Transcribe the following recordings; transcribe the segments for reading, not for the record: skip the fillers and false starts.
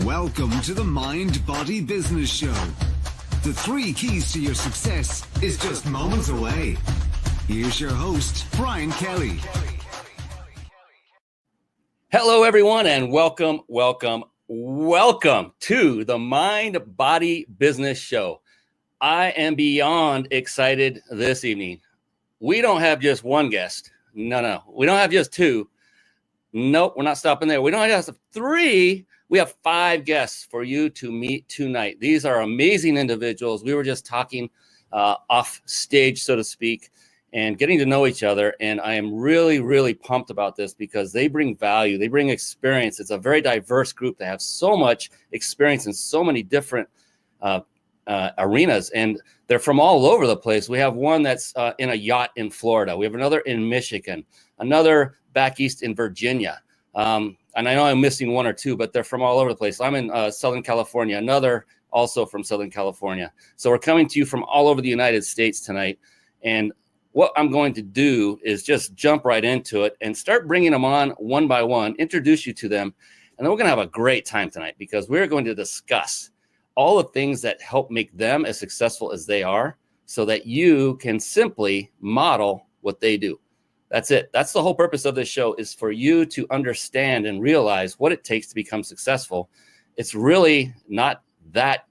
Welcome to the Mind Body Business Show. The 3 keys to your success is just moments away. Here's your host, Brian Kelly. Hello, everyone, and welcome to the Mind Body Business Show. I am beyond excited this evening. We don't have just one guest. No. We don't have just 2. Nope, we're not stopping there. We don't have just 3. We have 5 guests for you to meet tonight. These are amazing individuals. We were just talking off stage, so to speak, and getting to know each other. And I am really, really pumped about this because they bring value. They bring experience. It's a very diverse group. They have so much experience in so many different arenas, and they're from all over the place. We have one that's in a yacht in Florida. We have another in Michigan, another back east in Virginia. And I know I'm missing 1 or 2, but they're from all over the place. I'm in Southern California, another also from Southern California. So we're coming to you from all over the United States tonight. And what I'm going to do is just jump right into it and start bringing them on one by one, introduce you to them. And then we're going to have a great time tonight because we're going to discuss all the things that help make them as successful as they are so that you can simply model what they do. That's it. That's the whole purpose of this show, is for you to understand and realize what it takes to become successful. It's really not that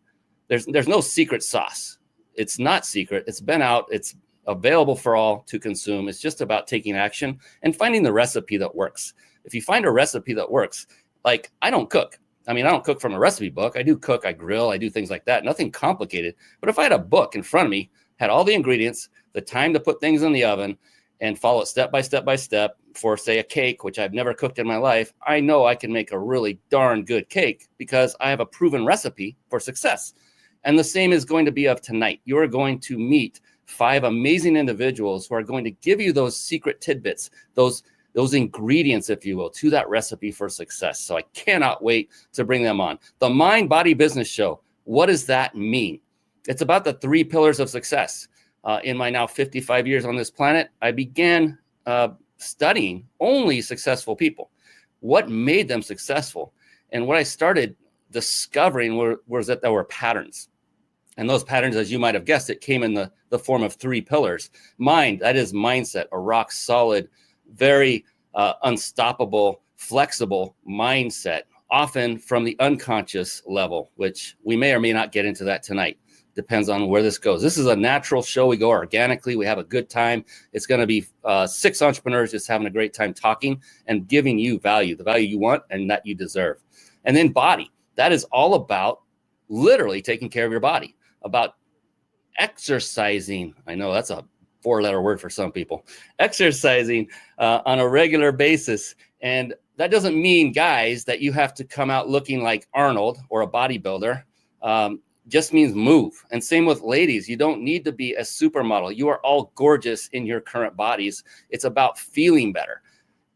there's no secret sauce. It's not secret. It's been out. It's available for all to consume. It's just about taking action and finding the recipe that works. If you find a recipe that works, like I don't cook. I don't cook from a recipe book. I do cook, I grill, I do things like that. Nothing complicated. But if I had a book in front of me, had all the ingredients, the time to put things in the oven, and follow it step by step for, say, a cake, which I've never cooked in my life, I know I can make a really darn good cake because I have a proven recipe for success. And the same is going to be of tonight. You are going to meet 5 amazing individuals who are going to give you those secret tidbits, those ingredients, if you will, to that recipe for success. So I cannot wait to bring them on. The Mind Body Business Show. What does that mean? It's about the 3 pillars of success. In my now 55 years on this planet, I began studying only successful people. What made them successful? And what I started discovering was that there were patterns. And those patterns, as you might have guessed, it came in the form of 3 pillars. Mind, that is mindset, a rock solid, very unstoppable, flexible mindset, often from the unconscious level, which we may or may not get into that tonight. Depends on where this goes. This is a natural show. We go organically. We have a good time. It's going to be 6 entrepreneurs just having a great time talking and giving you value, the value you want and that you deserve. And then body. That is all about literally taking care of your body, about exercising. I know that's a 4-letter word for some people. Exercising on a regular basis. And that doesn't mean, guys, that you have to come out looking like Arnold or a bodybuilder. Just means move. And same with ladies. You don't need to be a supermodel. You are all gorgeous in your current bodies. It's about feeling better.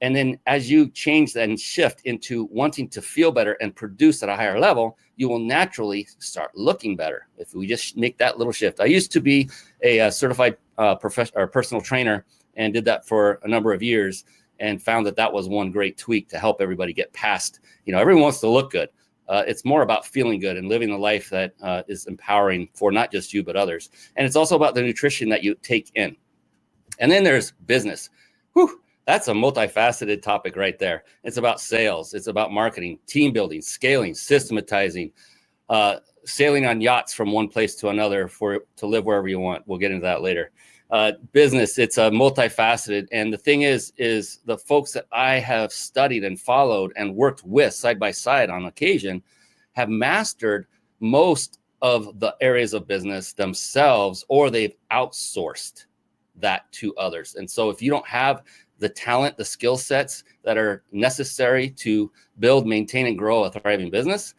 And then as you change that and shift into wanting to feel better and produce at a higher level, you will naturally start looking better if we just make that little shift. I used to be a certified personal trainer and did that for a number of years and found that was one great tweak to help everybody get past. Everyone wants to look good. It's more about feeling good and living a life that is empowering for not just you, but others. And it's also about the nutrition that you take in. And then there's business. Whew, that's a multifaceted topic right there. It's about sales. It's about marketing, team building, scaling, systematizing, sailing on yachts from one place to another to live wherever you want. We'll get into that later. Business, it's a multifaceted. And the thing is the folks that I have studied and followed and worked with side by side on occasion have mastered most of the areas of business themselves, or they've outsourced that to others. And so if you don't have the talent, the skill sets that are necessary to build, maintain, and grow a thriving business,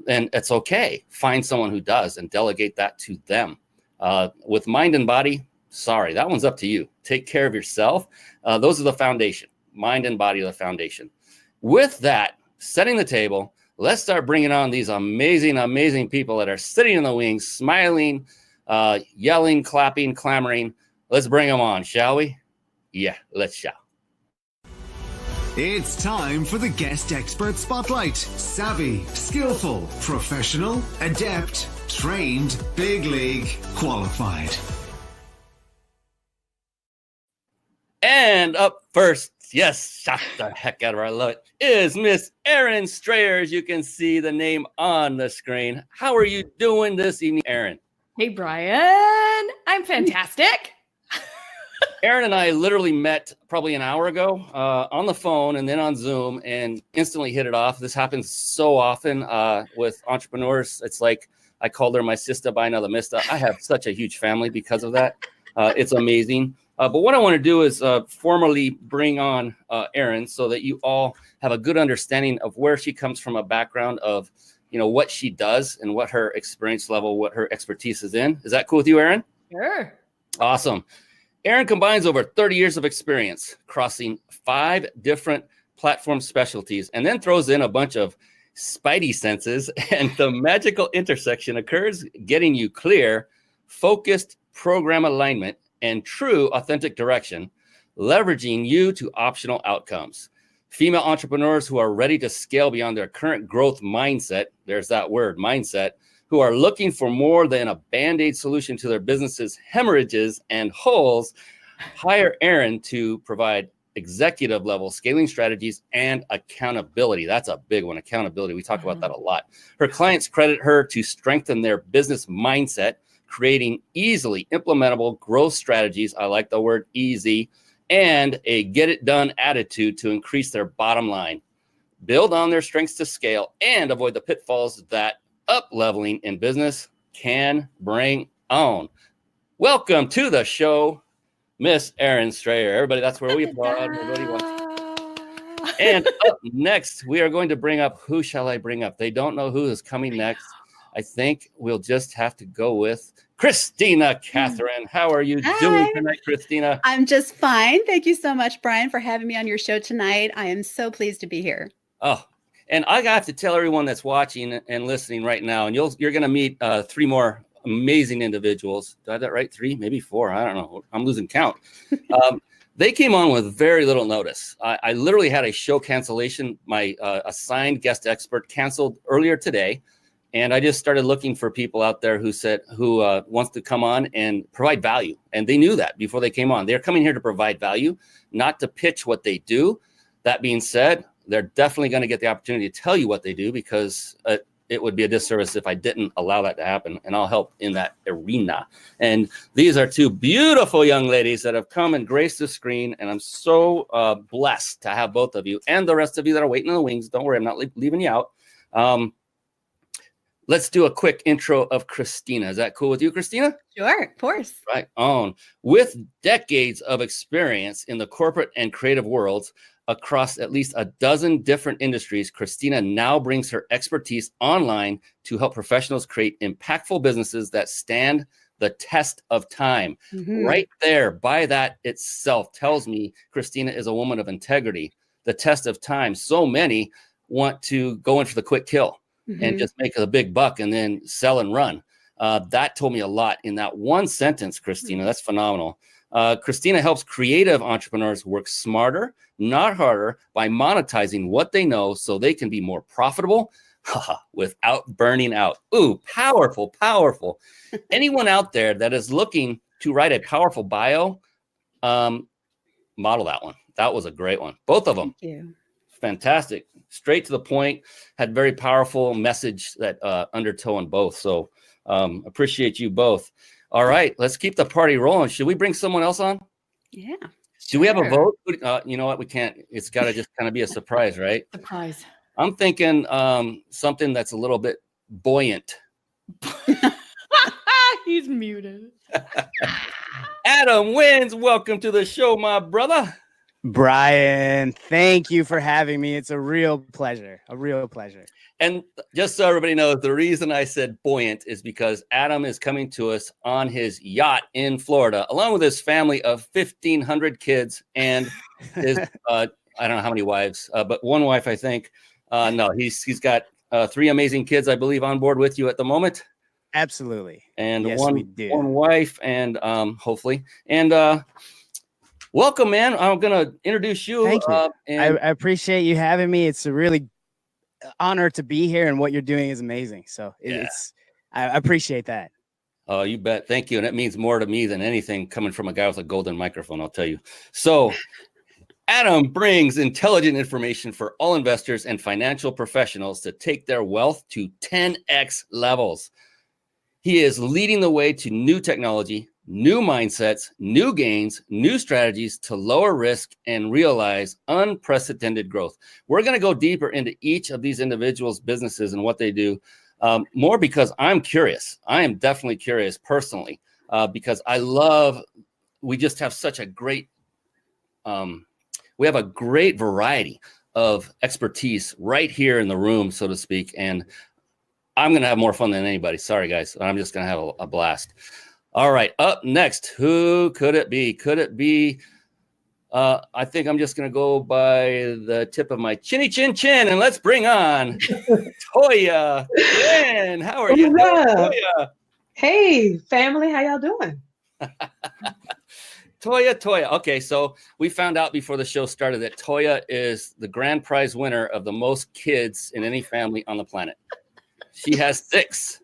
then it's okay. Find someone who does and delegate that to them. With mind and body, sorry, that one's up to you. Take care of yourself. Those are the foundation. Mind and body are the foundation. With that, setting the table, let's start bringing on these amazing, amazing people that are sitting in the wings, smiling, yelling, clapping, clamoring. Let's bring them on, shall we? Yeah, let's shall. It's time for the Guest Expert Spotlight. Savvy, skillful, professional, adept, trained, big league, qualified. And up first, yes, shot the heck out of her, I love it, is Miss Erin Strayer. As you can see the name on the screen. How are you doing this evening, Erin? Hey, Brian. I'm fantastic. Erin and I literally met probably an hour ago on the phone and then on Zoom and instantly hit it off. This happens so often with entrepreneurs. It's like I called her my sister by another mister. I have such a huge family because of that. It's amazing. But what I want to do is formally bring on Erin so that you all have a good understanding of where she comes from, a background of, you know, what she does and what her experience level, what her expertise is in. Is that cool with you, Erin? Sure. Awesome. Erin combines over 30 years of experience crossing 5 different platform specialties and then throws in a bunch of spidey senses, and the magical intersection occurs, getting you clear, focused program alignment and true authentic direction, leveraging you to optional outcomes. Female entrepreneurs who are ready to scale beyond their current growth mindset, there's that word, mindset, who are looking for more than a Band-Aid solution to their businesses' hemorrhages and holes, hire Erin to provide executive level scaling strategies and accountability. That's a big one, accountability. We talk about that a lot. Her clients credit her to strengthen their business mindset, creating easily implementable growth strategies. I like the word easy, and a get it done attitude to increase their bottom line, build on their strengths to scale, and avoid the pitfalls that up leveling in business can bring on. Welcome to the show, Miss Erin Strayer. Everybody, that's where we applaud. And up next, we are going to bring up, who shall I bring up? They don't know who is coming next. I think we'll just have to go with Christina Catherine. How are you doing tonight, Christina? I'm just fine. Thank you so much, Brian, for having me on your show tonight. I am so pleased to be here. Oh, and I have to tell everyone that's watching and listening right now, and you're going to meet 3 more amazing individuals. Did I have that right? 3, maybe 4. I don't know. I'm losing count. They came on with very little notice. I literally had a show cancellation. My assigned guest expert canceled earlier today. And I just started looking for people out there who wants to come on and provide value. And they knew that before they came on. They're coming here to provide value, not to pitch what they do. That being said, they're definitely going to get the opportunity to tell you what they do, because it would be a disservice if I didn't allow that to happen. And I'll help in that arena. And these are 2 beautiful young ladies that have come and graced the screen. And I'm so blessed to have both of you and the rest of you that are waiting in the wings. Don't worry, I'm not leaving you out. Let's do a quick intro of Christina. Is that cool with you, Christina? Sure, of course. Right on. With decades of experience in the corporate and creative worlds across at least a dozen different industries, Christina now brings her expertise online to help professionals create impactful businesses that stand the test of time. Mm-hmm. Right there, by that itself, tells me Christina is a woman of integrity. The test of time. So many want to go in for the quick kill. Mm-hmm. And just make a big buck and then sell and run. That told me a lot in that one sentence, Christina. That's phenomenal. Christina helps creative entrepreneurs work smarter, not harder, by monetizing what they know so they can be more profitable without burning out. Ooh, powerful, powerful. Anyone out there that is looking to write a powerful bio, model that one. That was a great one. Both of them. Thank you. Fantastic. Straight to the point, had very powerful message that undertow in both. So appreciate you both. All right, let's keep the party rolling. Should we bring someone else on? Yeah. Do we have a vote? You know what? We can't. It's got to just kind of be a surprise, right? Surprise. I'm thinking something that's a little bit buoyant. He's muted. Adam Wynns, welcome to the show, my brother. Brian, thank you for having me. It's a real pleasure. And just so everybody knows, the reason I said buoyant is because Adam is coming to us on his yacht in Florida, along with his family of 1,500 kids and his, I don't know how many wives, but one wife, I think. No, he's got 3 amazing kids, I believe, on board with you at the moment. Absolutely. And yes, one wife, and hopefully. And welcome, man. I'm going to introduce you. Thank you. And I appreciate you having me. It's a really honor to be here, and what you're doing is amazing. So I appreciate that. Oh, you bet. Thank you. And it means more to me than anything coming from a guy with a golden microphone, I'll tell you. So Adam brings intelligent information for all investors and financial professionals to take their wealth to 10x levels. He is leading the way to new technology, new mindsets, new gains, new strategies to lower risk and realize unprecedented growth. We're going to go deeper into each of these individuals' businesses and what they do, more because I'm curious. I am definitely curious personally, because we just have such a great, we have a great variety of expertise right here in the room, so to speak. And I'm going to have more fun than anybody. Sorry, guys. I'm just going to have a blast. All right. Up next, who could it be? Could it be? I think I'm just going to go by the tip of my chinny chin chin, and let's bring on Toya Glenn. How are you doing, Toya? Hey, family. How y'all doing? Toya. Okay, so we found out before the show started that Toya is the grand prize winner of the most kids in any family on the planet. She has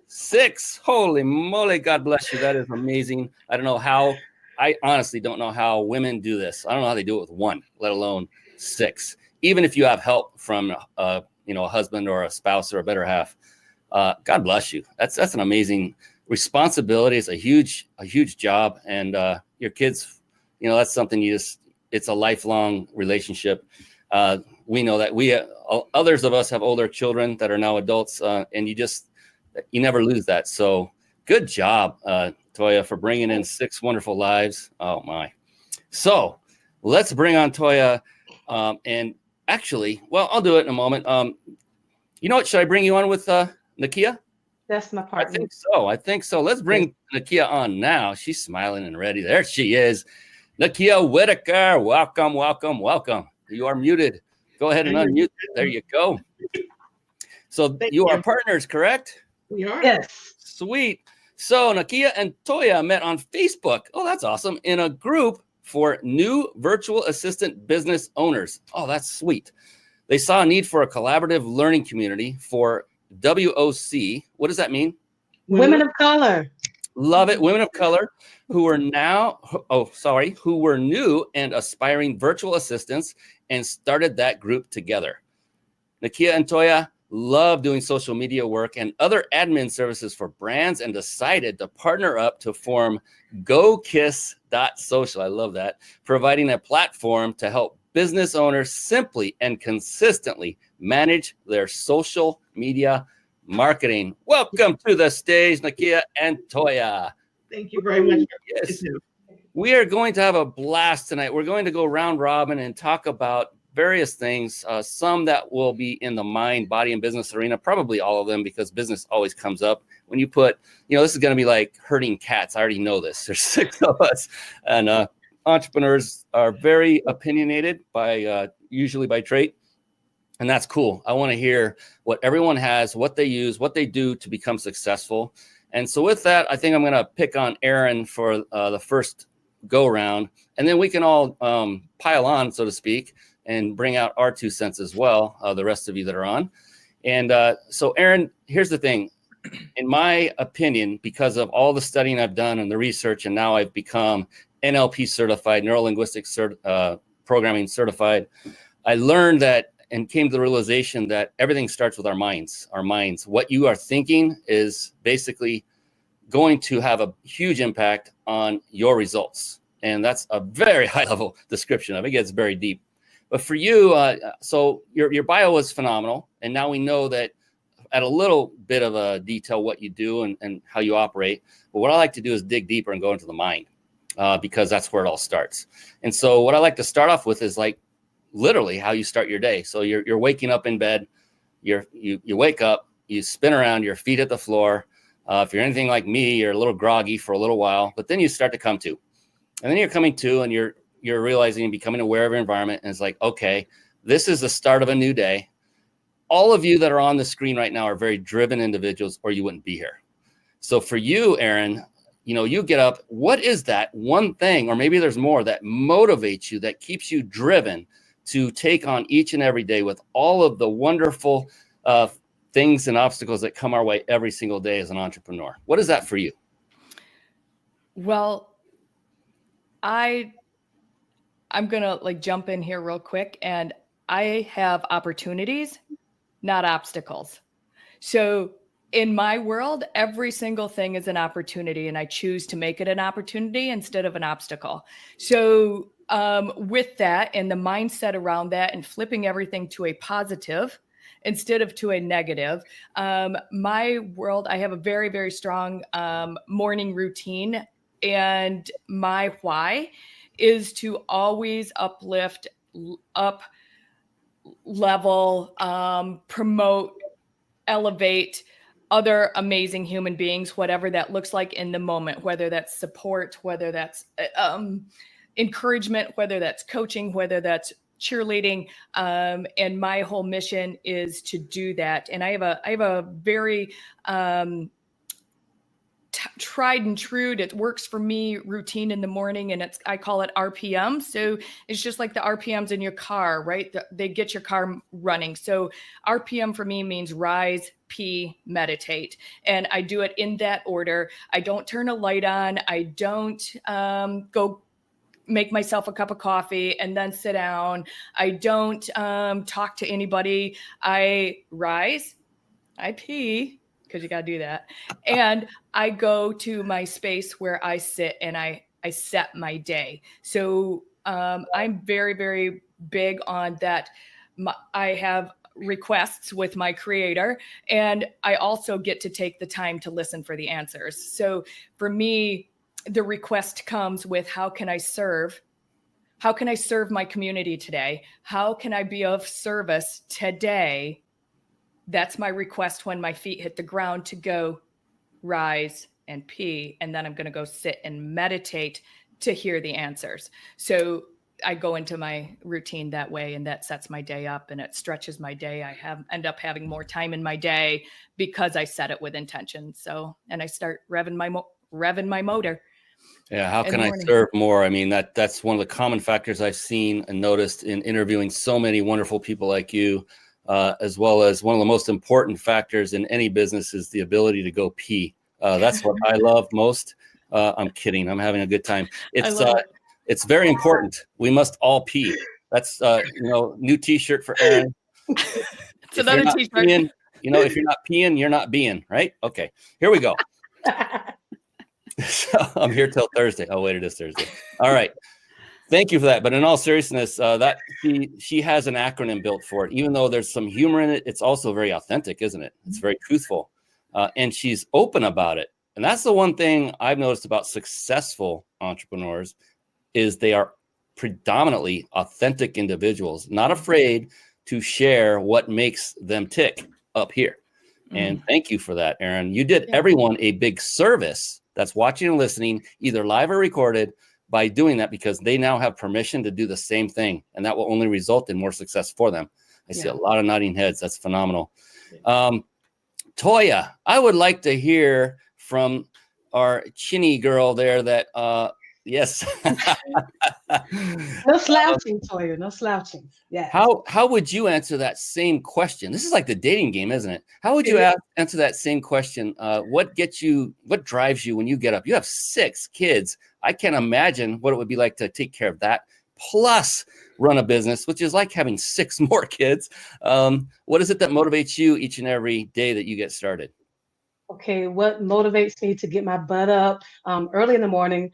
six. Holy moly. God bless you. That is amazing. I honestly don't know how women do this. I don't know how they do it with one, let alone six. Even if you have help from, a husband or a spouse or a better half, God bless you. That's an amazing responsibility. It's a huge job. And your kids, that's something it's a lifelong relationship. We know that others of us have older children that are now adults, and you never lose that. So good job, Toya, for bringing in 6 wonderful lives. Oh my. So let's bring on Toya. And actually, I'll do it in a moment. You know what? Should I bring you on with Nakia? That's my partner. I think so. Let's bring Nakia on now. She's smiling and ready. There she is. Nakia Whittaker. Welcome. You are muted. Go ahead and unmute. There you go. So you are partners, correct? We are. Yes. Sweet. So Nakia and Toya met on Facebook. Oh, that's awesome. In a group for new virtual assistant business owners. Oh, that's sweet. They saw a need for a collaborative learning community for WOC. What does that mean? Women of color. Love it. Women of color who were new and aspiring virtual assistants, and started that group together. Nakia and Toya love doing social media work and other admin services for brands, and decided to partner up to form GoKiss.social. I love that. Providing a platform to help business owners simply and consistently manage their social media marketing. Welcome to the stage, Nakia and Toya. Thank you very much. Yes. We are going to have a blast tonight. We're going to go round robin and talk about various things, some that will be in the mind, body, and business arena, probably all of them, because business always comes up. When you put, this is going to be like herding cats. I already know this. There's 6 of us, and entrepreneurs are very opinionated usually by trait. And that's cool. I want to hear what everyone has, what they use, what they do to become successful. And so with that, I think I'm going to pick on Erin for the first go round, and then we can all pile on, so to speak, and bring out our 2 cents as well, the rest of you that are on. And so Erin, here's the thing. In my opinion, because of all the studying I've done and the research, and now I've become NLP certified, neuro-linguistic programming certified, I learned that and came to the realization that everything starts with our minds. What you are thinking is basically going to have a huge impact on your results. And that's a very high level description of it. It gets very deep. But for you, so your bio was phenomenal. And now we know that at a little bit of a detail what you do and how you operate. But what I like to do is dig deeper and go into the mind, because that's where it all starts. And so what I like to start off with is like literally how you start your day. So you're waking up in bed, you wake up, you spin around, your feet hit the floor. If you're anything like me, you're a little groggy for a little while, but then you start to come to. And then you're coming to, and you're realizing and becoming aware of your environment. And it's like, okay, this is the start of a new day. All of you that are on the screen right now are very driven individuals, or you wouldn't be here. So for you, Erin, you get up. What is that one thing, or maybe there's more, that motivates you, that keeps you driven to take on each and every day with all of the wonderful things and obstacles that come our way every single day as an entrepreneur? What is that for you? Well, I'm going to jump in here real quick, and I have opportunities, not obstacles. So in my world, every single thing is an opportunity, and I choose to make it an opportunity instead of an obstacle. So with that and the mindset around that and flipping everything to a positive instead of to a negative, my world, I have a very, very strong morning routine, and my why is to always uplift, up level, promote, elevate other amazing human beings, whatever that looks like in the moment, whether that's support, whether that's encouragement, whether that's coaching, whether that's cheerleading. And my whole mission is to do that. And I have a very tried and true, that works for me, routine in the morning, and I call it RPM. So it's just like the RPMs in your car, right? They get your car running. So RPM for me means rise, pee, meditate, and I do it in that order. I don't turn a light on. I don't go make myself a cup of coffee and then sit down. I don't talk to anybody. I rise, I pee, because you got to do that. And I go to my space where I sit and I set my day. So I'm very, very big on that. I have requests with my creator, and I also get to take the time to listen for the answers. So for me, the request comes with, how can I serve? How can I serve my community today? How can I be of service today? That's my request when my feet hit the ground, to go rise and pee. And then I'm going to go sit and meditate to hear the answers. So I go into my routine that way, and that sets my day up and it stretches my day. I end up having more time in my day because I set it with intention. So, and I start revving my motor. Yeah. How can I serve more? I mean, that's one of the common factors I've seen and noticed in interviewing so many wonderful people like you. As well as one of the most important factors in any business is the ability to go pee. That's what I love most. I'm kidding. I'm having a good time. It's very important. We must all pee. That's new T-shirt for Erin. It's another T-shirt. Peeing, if you're not peeing, you're not being, right? Okay, here we go. So I'm here till Thursday. Oh wait, it is Thursday. All right. Thank you for that. But in all seriousness, that she has an acronym built for it. Even though there's some humor in it, it's also very authentic, isn't it? It's very truthful. And she's open about it. And that's the one thing I've noticed about successful entrepreneurs, is they are predominantly authentic individuals, not afraid to share what makes them tick up here. And thank you for that, Erin. You did everyone a big service that's watching and listening, either live or recorded, by doing that, because they now have permission to do the same thing, and that will only result in more success for them. I see a lot of nodding heads. That's phenomenal. Toya, I would like to hear from our chinny girl there that, yes. No slouching, Toya, no slouching. Yeah. How would you answer that same question? This is like the dating game, isn't it? How would you answer that same question? What drives you when you get up? You have 6 kids. I can't imagine what it would be like to take care of that, plus run a business, which is like having 6 more kids. What is it that motivates you each and every day that you get started? Okay, what motivates me to get my butt up early in the morning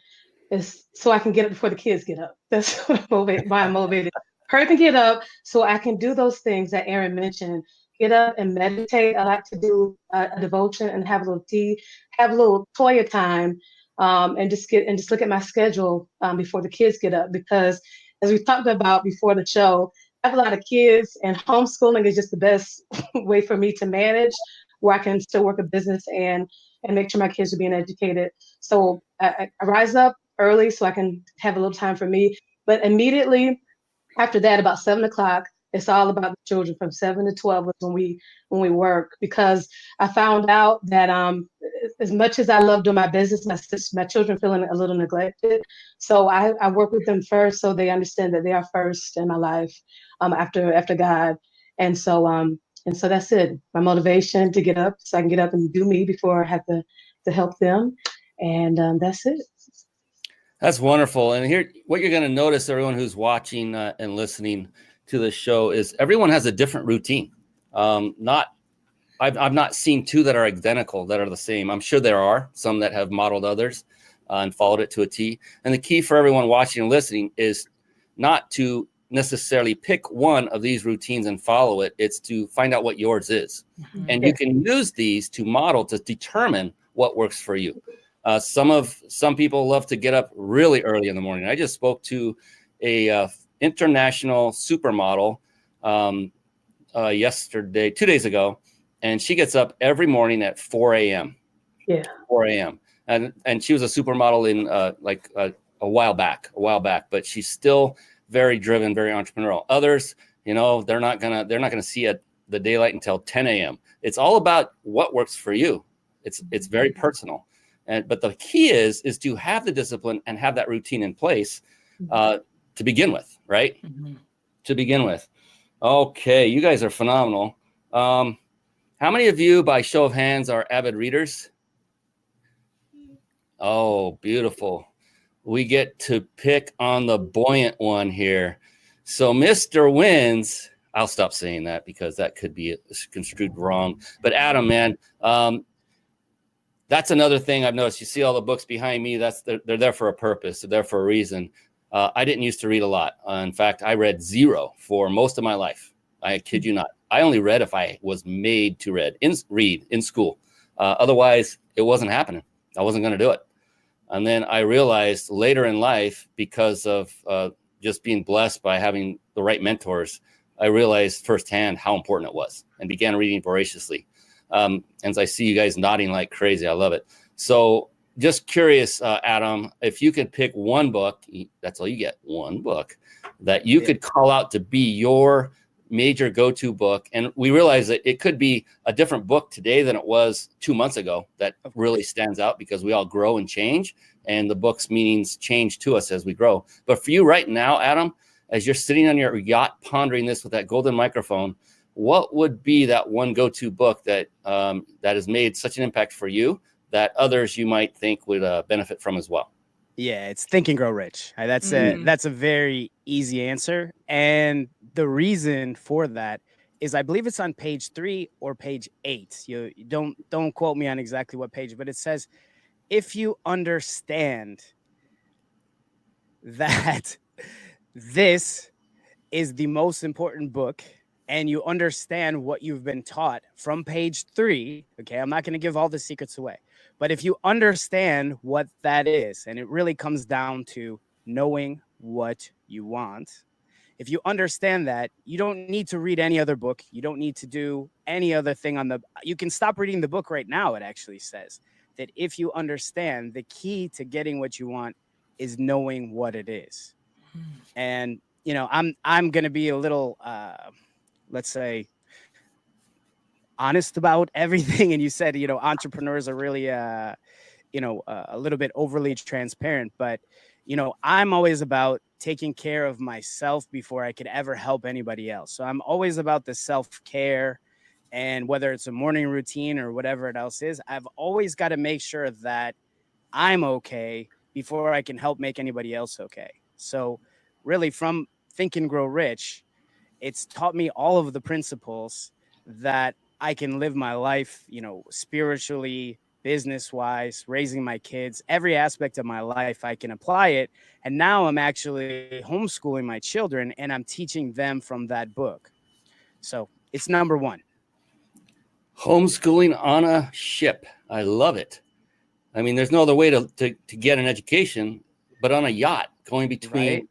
is so I can get up before the kids get up. That's why I'm motivated. Hurry up and get up so I can do those things that Erin mentioned. Get up and meditate. I like to do a devotion and have a little tea, have a little Toya time, and just look at my schedule before the kids get up. Because as we talked about before the show, I have a lot of kids, and homeschooling is just the best way for me to manage, where I can still work a business and make sure my kids are being educated. So I rise up early so I can have a little time for me. But immediately after that, about 7 o'clock, it's all about the children. From 7 to 12 was when we work, because I found out that as much as I love doing my business, my children feeling a little neglected. So I work with them first, so they understand that they are first in my life, after God. And so that's it. My motivation to get up, so I can get up and do me before I have to help them. And that's it. That's wonderful. And here, what you're going to notice, everyone who's watching and listening to the show, is everyone has a different routine. I've not seen two that are identical, that are the same. I'm sure there are some that have modeled others and followed it to a T. And the key for everyone watching and listening is not to necessarily pick one of these routines and follow it. It's to find out what yours is. Mhm. And you can use these to model, to determine what works for you. Some people love to get up really early in the morning. I just spoke to a international supermodel yesterday, 2 days ago, and she gets up every morning at 4 a.m. Yeah. 4 a.m. And she was a supermodel in a while back, but she's still very driven, very entrepreneurial. Others, they're not gonna see the daylight until 10 a.m. It's all about what works for you. It's very personal. But the key is to have the discipline and have that routine in place to begin with, right? Mhm. To begin with. Okay, you guys are phenomenal. How many of you, by show of hands, are avid readers? Oh, beautiful. We get to pick on the buoyant one here. So Mr. Wynns, I'll stop saying that because that could be construed wrong. But Adam, man, that's another thing I've noticed. You see all the books behind me. They're there for a purpose. They're there for a reason. I didn't used to read a lot. In fact, I read zero for most of my life. I kid you not. I only read if I was made to read in school. Otherwise, it wasn't happening. I wasn't going to do it. And then I realized later in life, because of just being blessed by having the right mentors, I realized firsthand how important it was and began reading voraciously. As I see you guys nodding like crazy, I love it. So just curious, Adam, if you could pick one book, that's all you get, one book that you could call out to be your major go-to book. And we realize that it could be a different book today than it was 2 months ago that really stands out because we all grow and change, and the book's meanings change to us as we grow. But for you right now, Adam, as you're sitting on your yacht pondering this with that golden microphone, what would be that one go-to book that has made such an impact for you that others you might think would benefit from as well? Yeah, it's Think and Grow Rich. That's a very easy answer. And the reason for that is I believe it's on page 3 or page 8. You don't quote me on exactly what page, but it says, if you understand that this is the most important book and you understand what you've been taught from page 3, okay, I'm not going to give all the secrets away, but if you understand what that is, and it really comes down to knowing what you want, if you understand that, you don't need to read any other book. You don't need to do any other thing you can stop reading the book right now. It actually says that if you understand, the key to getting what you want is knowing what it is. And, I'm going to be a little, let's say, honest about everything. And you said, entrepreneurs are really, a little bit overly transparent, but, I'm always about taking care of myself before I could ever help anybody else. So I'm always about the self-care, and whether it's a morning routine or whatever it else is, I've always got to make sure that I'm okay before I can help make anybody else okay. So really, from Think and Grow Rich, it's taught me all of the principles that I can live my life, spiritually, business-wise, raising my kids, every aspect of my life, I can apply it. And now I'm actually homeschooling my children, and I'm teaching them from that book. So it's number 1. Homeschooling on a ship. I love it. I mean, there's no other way to get an education but on a yacht, going between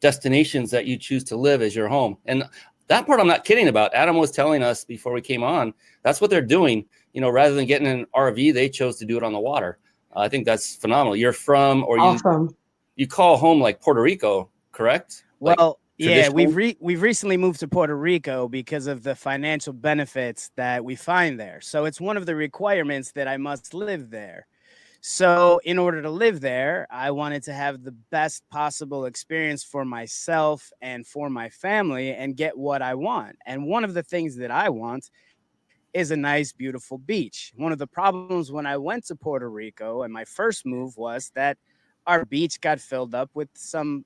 destinations that you choose to live as your home. And that part I'm not kidding about. Adam was telling us before we came on, that's what they're doing. Rather than getting an RV, they chose to do it on the water. I think that's phenomenal. You're from, or awesome. You call home like Puerto Rico, correct? Well, Yeah, traditional? we've recently moved to Puerto Rico because of the financial benefits that we find there. So it's one of the requirements that I must live there. So in order to live there, I wanted to have the best possible experience for myself and for my family and get what I want. And one of the things that I want is a nice, beautiful beach. One of the problems when I went to Puerto Rico and my first move was that our beach got filled up with some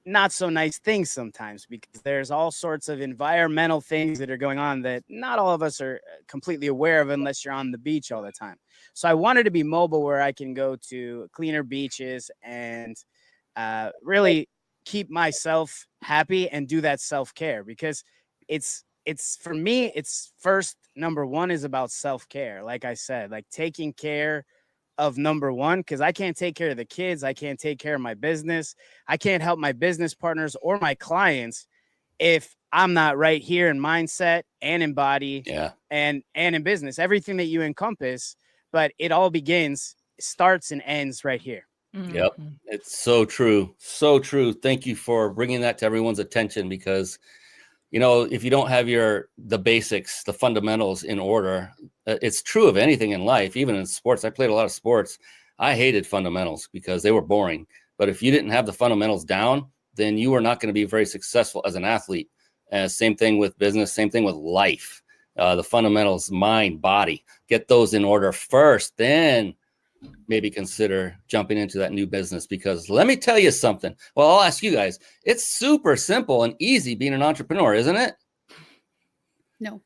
not so nice things sometimes because there's all sorts of environmental things that are going on that not all of us are completely aware of unless you're on the beach all the time. So I wanted to be mobile where I can go to cleaner beaches and really keep myself happy and do that self-care because it's for me, it's first number one is about self-care. Like I said, like taking care of number one, because I can't take care of the kids. I can't take care of my business. I can't help my business partners or my clients if I'm not right here in mindset and in body and in business, everything that you encompass, but it all starts and ends right here. Yep. It's so true. So true. Thank you for bringing that to everyone's attention because, you know, if you don't have the basics, the fundamentals in order, it's true of anything in life, even in sports. I played a lot of sports. I hated fundamentals because they were boring. But if you didn't have the fundamentals down, then you were not going to be very successful as an athlete. Same thing with business, same thing with life. The fundamentals, mind, body, get those in order first, then maybe consider jumping into that new business because let me tell you something. Well, I'll ask you guys. It's super simple and easy being an entrepreneur, isn't it? No.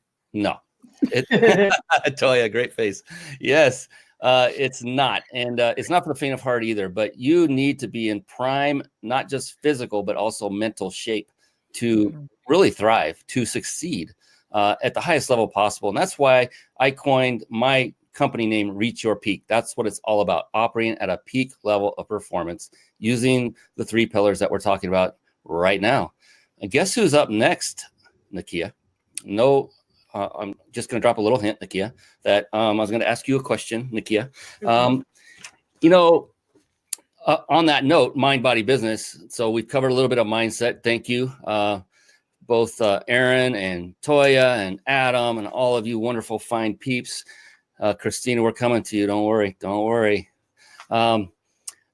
Toya, great face. Yes, it's not. And it's not for the faint of heart either, but you need to be in prime, not just physical, but also mental shape to really thrive, to succeed at the highest level possible. And that's why I coined my company name, Reach Your Peak. That's what it's all about, operating at a peak level of performance using the 3 pillars that we're talking about right now. And guess who's up next, Nakia? No, I'm just going to drop a little hint, Nakia, that I was going to ask you a question, Nakia. You know, on that note, mind, body, business. So we've covered a little bit of mindset. Thank you. Both Erin and Toya and Adam and all of you wonderful fine peeps. Christina, we're coming to you. Don't worry. Don't worry.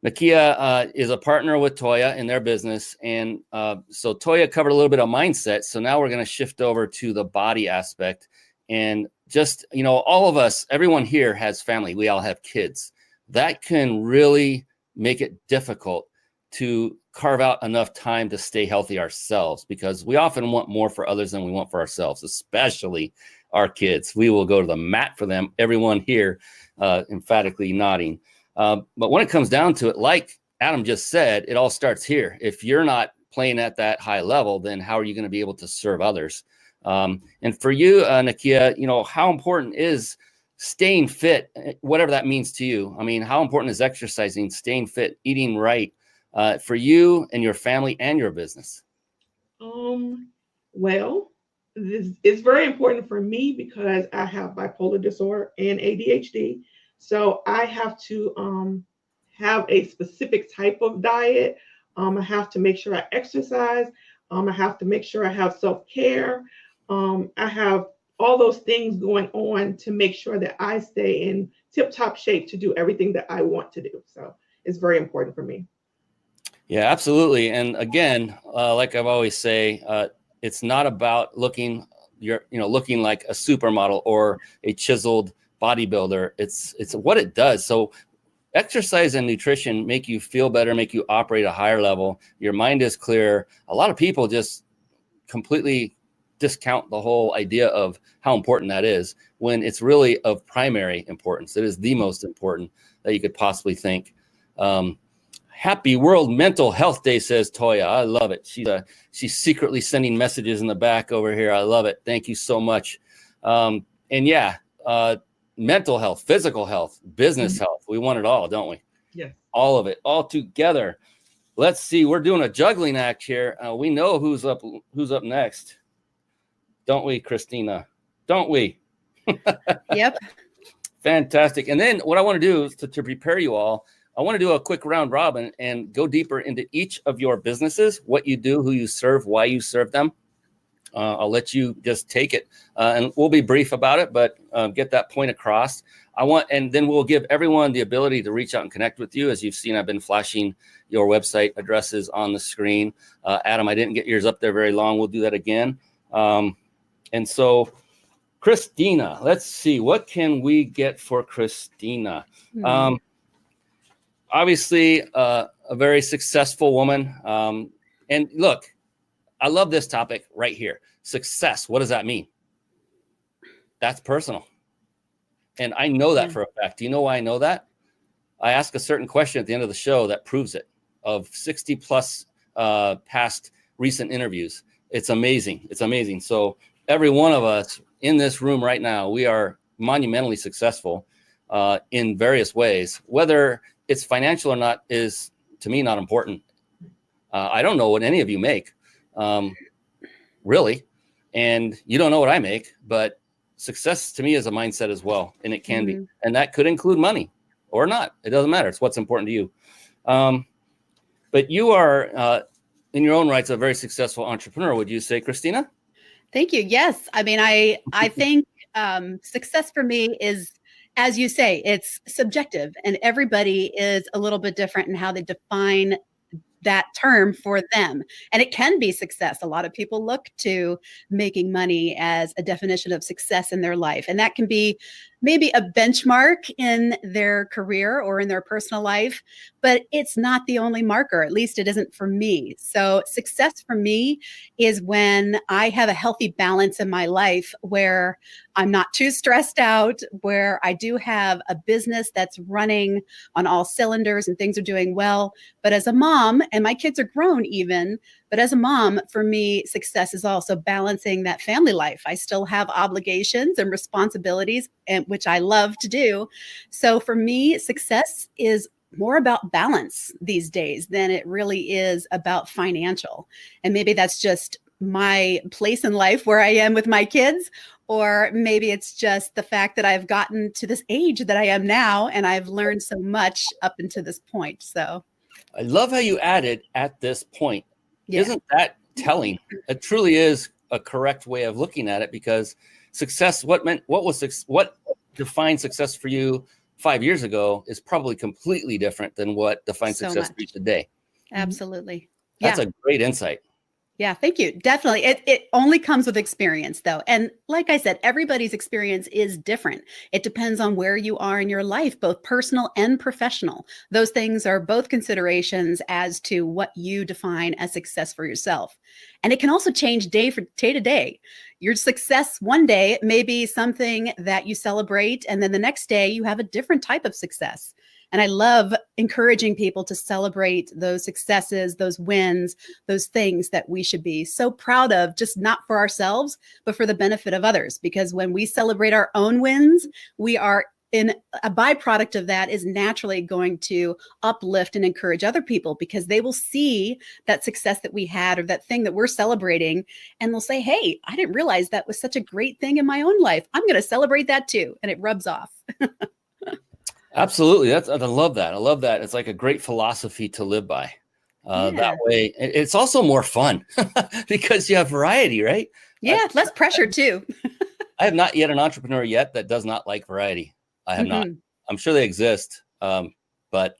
Nakia is a partner with Toya in their business. And so Toya covered a little bit of mindset. So now we're going to shift over to the body aspect. And just, you know, all of us, everyone here has family. We all have kids. That can really make it difficult to carve out enough time to stay healthy ourselves because we often want more for others than we want for ourselves, especially our kids. We will go to the mat for them. Everyone here emphatically nodding. But when it comes down to it, like Adam just said, it all starts here. If you're not playing at that high level, then how are you going to be able to serve others? And for you, Nakia, you know, how important is staying fit, whatever that means to you? I mean, how important is exercising, staying fit, eating right for you and your family and your business? Well, it's very important for me because I have bipolar disorder and ADHD. So I have to have a specific type of diet. I have to make sure I exercise. I have to make sure I have self-care. I have all those things going on to make sure that I stay in tip-top shape to do everything that I want to do. So it's very important for me. Yeah, absolutely. And again, like I've always say, it's not about looking like a supermodel or a chiseled bodybuilder. It's what it does. So exercise and nutrition make you feel better, make you operate at a higher level. Your mind is clear. A lot of people just completely discount the whole idea of how important that is when it's really of primary importance. It is the most important that you could possibly think. Happy World Mental Health Day, says Toya. I love it. She's secretly sending messages in the back over here. I love it. Thank you so much. And yeah, mental health, physical health, business health. We want it all, don't we? Yeah. All of it, all together. Let's see. We're doing a juggling act here. We know who's up next, don't we, Christina? Don't we? Yep. Fantastic. And then what I want to do is to prepare you all. I want to do a quick round robin and go deeper into each of your businesses, what you do, who you serve, why you serve them. I'll let you just take it, and we'll be brief about it, but get that point across. And then we'll give everyone the ability to reach out and connect with you. As you've seen, I've been flashing your website addresses on the screen. Adam, I didn't get yours up there very long. We'll do that again. And so, Christina, let's see, what can we get for Christina? Obviously, a very successful woman. And look, I love this topic right here. Success. What does that mean? That's personal. And I know that for a fact. Do you know why I know that? I ask a certain question at the end of the show that proves it. Of 60 plus past recent interviews. It's amazing. It's amazing. So every one of us in this room right now, we are monumentally successful in various ways. Whether it's financial or not is, to me, not important. I don't know what any of you make. Really. And you don't know what I make, but success to me is a mindset as well. And it can be, and that could include money or not. It doesn't matter. It's what's important to you. But you are, in your own rights, a very successful entrepreneur. Would you say, Christina? Thank you. Yes. I mean, I think success for me is, as you say, it's subjective, and everybody is a little bit different in how they define that term for them. And it can be success. A lot of people look to making money as a definition of success in their life. And that can be maybe a benchmark in their career or in their personal life, but it's not the only marker. At least it isn't for me. So success for me is when I have a healthy balance in my life where I'm not too stressed out, where I do have a business that's running on all cylinders and things are doing well. But as a mom, and my kids are grown even, but as a mom, for me, success is also balancing that family life. I still have obligations and responsibilities, and which I love to do. So for me, success is more about balance these days than it really is about financial. And maybe that's just my place in life where I am with my kids, or maybe it's just the fact that I've gotten to this age that I am now, and I've learned so much up until this point. So I love how you added "at this point." yeah. Isn't that telling? It truly is a correct way of looking at it, because success, what defined success for you 5 years ago is probably completely different than what defines So success much. for you today. Absolutely. That's a great insight. Yeah, thank you. Definitely. It only comes with experience, though. And like I said, everybody's experience is different. It depends on where you are in your life, both personal and professional. Those things are both considerations as to what you define as success for yourself. And it can also change day to day. Your success one day may be something that you celebrate, and then the next day you have a different type of success. And I love encouraging people to celebrate those successes, those wins, those things that we should be so proud of, just not for ourselves, but for the benefit of others. Because when we celebrate our own wins, we are in a byproduct of that is naturally going to uplift and encourage other people, because they will see that success that we had or that thing that we're celebrating. And they'll say, hey, I didn't realize that was such a great thing in my own life. I'm going to celebrate that too. And it rubs off. Absolutely. I love that. I love that. It's like a great philosophy to live by. That way, it's also more fun because you have variety, right? Yeah, less pressure too. I have not yet an entrepreneur yet that does not like variety. I have not. I'm sure they exist, but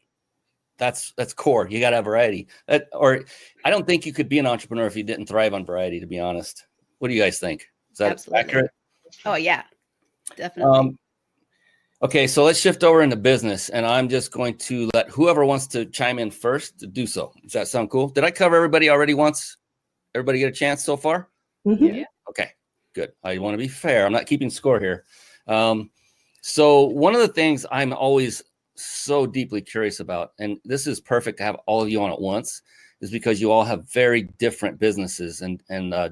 that's core. You got to have variety. Or I don't think you could be an entrepreneur if you didn't thrive on variety, to be honest. What do you guys think? Is that accurate? Oh, yeah, definitely. Okay, so let's shift over into business, and I'm just going to let whoever wants to chime in first to do so. Does that sound cool? Did I cover everybody already once? Everybody get a chance so far? Yeah. Okay, good. I want to be fair. I'm not keeping score here. So one of the things I'm always so deeply curious about, and this is perfect to have all of you on at once, is because you all have very different businesses and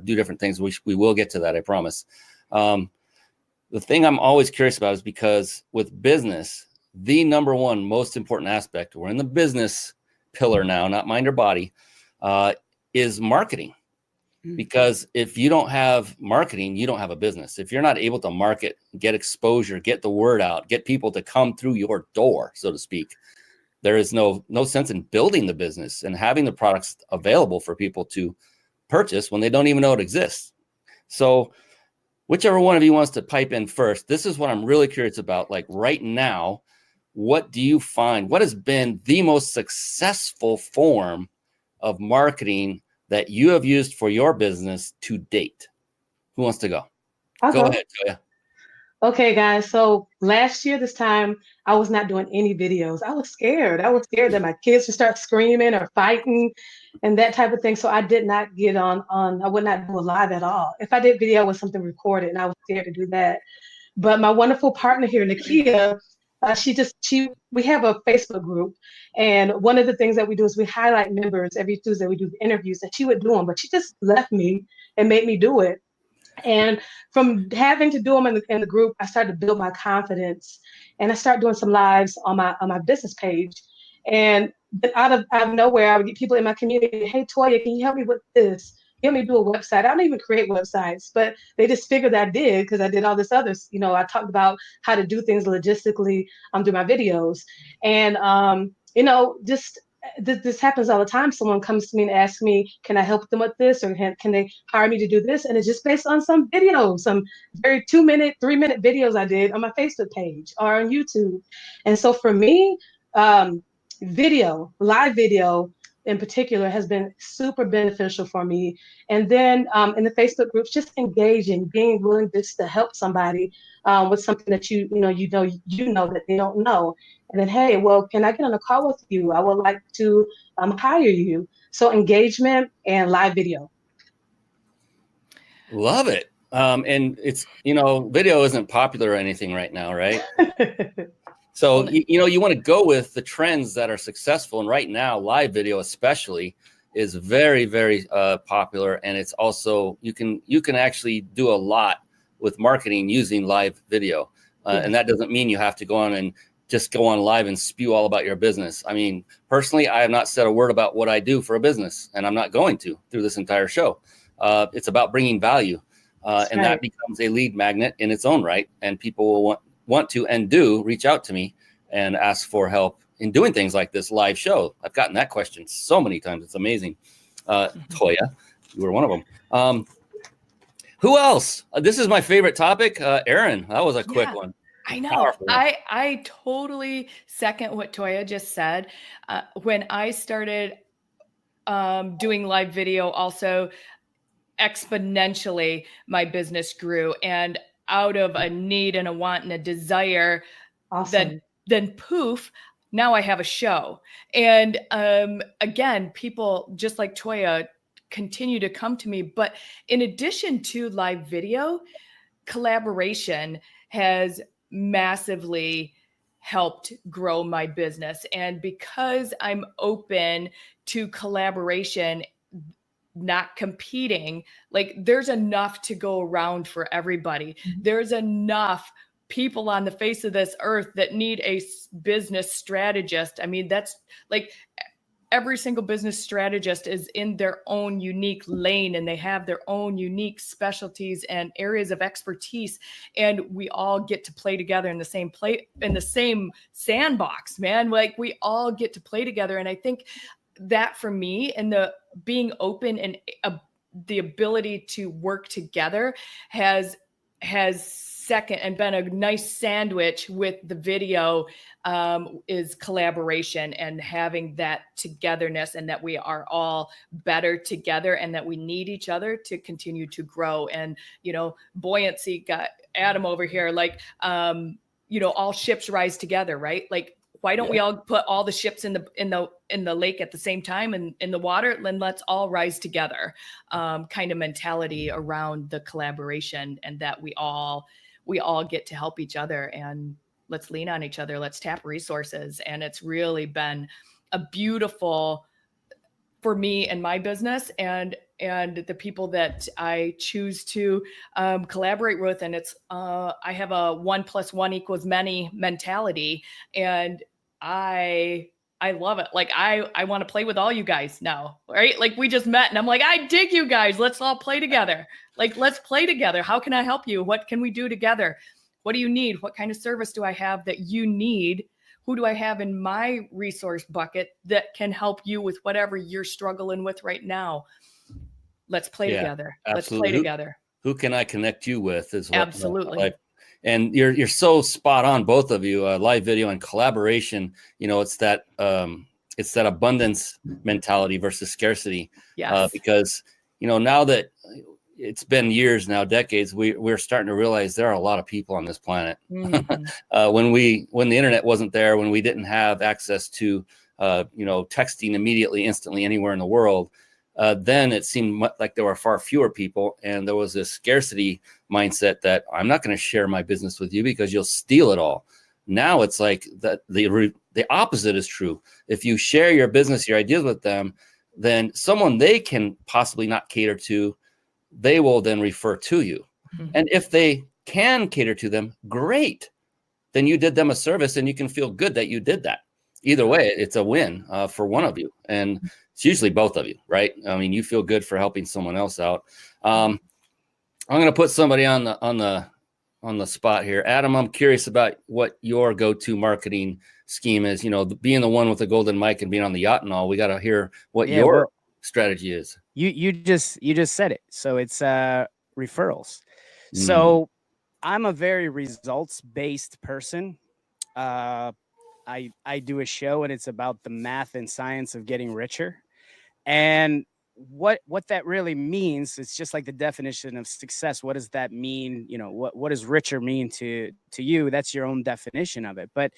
do different things. We will get to that, I promise. The thing I'm always curious about is because with business, the number one most important aspect, we're in the business pillar now, not mind or body, is marketing. Because if you don't have marketing, you don't have a business. If you're not able to market, get exposure, get the word out, get people to come through your door, so to speak, there is no sense in building the business and having the products available for people to purchase when they don't even know it exists. So whichever one of you wants to pipe in first, this is what I'm really curious about. Like right now, what do you find? What has been the most successful form of marketing that you have used for your business to date? Who wants to go? Go ahead, Toya. Okay, guys. So last year, this time, I was not doing any videos. I was scared. I was scared that my kids would start screaming or fighting and that type of thing. So I did not get on, I would not do a live at all. If I did video, it was something recorded, and I was scared to do that. But my wonderful partner here, Nakia, we have a Facebook group, and one of the things that we do is we highlight members every Tuesday. We do interviews, and she would do them, but she just left me and made me do it. And from having to do them in the group, I started to build my confidence, and I started doing some lives on my business page. And out of nowhere, I would get people in my community, hey, Toya, can you help me with this? Help me do a website. I don't even create websites, but they just figured I did because I did all this other, I talked about how to do things logistically through my videos. And, just this happens all the time. Someone comes to me and asks me, can I help them with this? Or can they hire me to do this? And it's just based on some videos, some very 2-minute, 3-minute videos I did on my Facebook page or on YouTube. And so for me, live video in particular has been super beneficial for me. And then in the Facebook groups, just engaging, being willing just to help somebody with something that you know that they don't know. And then, hey, well, can I get on a call with you? I would like to hire you. So engagement and live video. Love it. And it's, video isn't popular or anything right now, right? So, you want to go with the trends that are successful. And right now, live video especially is very, very popular. And it's also, you can actually do a lot with marketing using live video. And that doesn't mean you have to go on and just go on live and spew all about your business. I mean, personally, I have not said a word about what I do for a business, and I'm not going to through this entire show. It's about bringing value. And that becomes a lead magnet in its own right. And people will want to and do reach out to me and ask for help in doing things like this live show. I've gotten that question so many times. It's amazing. Toya, you were one of them. Who else? This is my favorite topic. Erin, that was a quick one. I know. I totally second what Toya just said. When I started doing live video, also exponentially, my business grew, and out of a need and a want and a desire, then poof, now I have a show. And again, people just like Toya continue to come to me. But in addition to live video, collaboration has massively helped grow my business. And because I'm open to collaboration, not competing, like there's enough to go around for everybody. There's enough people on the face of this earth that need a business strategist. I mean, that's like every single business strategist is in their own unique lane, and they have their own unique specialties and areas of expertise. And we all get to play together in the same sandbox, man. Like we all get to play together. And I think that for me, and the being open and the ability to work together has second and been a nice sandwich with the video, is collaboration and having that togetherness, and that we are all better together and that we need each other to continue to grow. And, buoyancy, got Adam over here, like, all ships rise together, right? Like, why don't we all put all the ships in the lake at the same time and in the water? Then let's all rise together, kind of mentality around the collaboration, and that we all get to help each other, and let's lean on each other. Let's tap resources. And it's really been a beautiful for me and my business and the people that I choose to collaborate with. And it's, I have a 1 + 1 = many mentality, and I love it. Like I want to play with all you guys now, right? Like we just met and I'm like, I dig you guys. Let's all play together. Like, let's play together. How can I help you? What can we do together? What do you need? What kind of service do I have that you need? Who do I have in my resource bucket that can help you with whatever you're struggling with right now? Let's play together. Let's play together. Who can I connect you with is what Absolutely. and you're so spot on, both of you. Live video and collaboration, it's that abundance mentality versus scarcity. Yes. Because now that it's been years now, decades, we're starting to realize there are a lot of people on this planet. Mm-hmm. When the internet wasn't there, when we didn't have access to texting immediately, instantly anywhere in the world, then it seemed like there were far fewer people, and there was this scarcity mindset that I'm not going to share my business with you because you'll steal it all. Now it's like that the opposite is true. If you share your business, your ideas with them, then someone they can possibly not cater to, they will then refer to you. Mm-hmm. And if they can cater to them, great. Then you did them a service, and you can feel good that you did that. Either way, it's a win for one of you, and it's usually both of you, right? I mean, you feel good for helping someone else out. I'm going to put somebody on the spot here. Adam, I'm curious about what your go-to marketing scheme is. Being the one with the golden mic and being on the yacht and all. We got to hear what your strategy is. You just said it. So it's referrals. So I'm a very results-based person. I do a show, and it's about the math and science of getting richer. And what that really means, it's just like the definition of success. What does that mean? What does richer mean to you? That's your own definition of it. But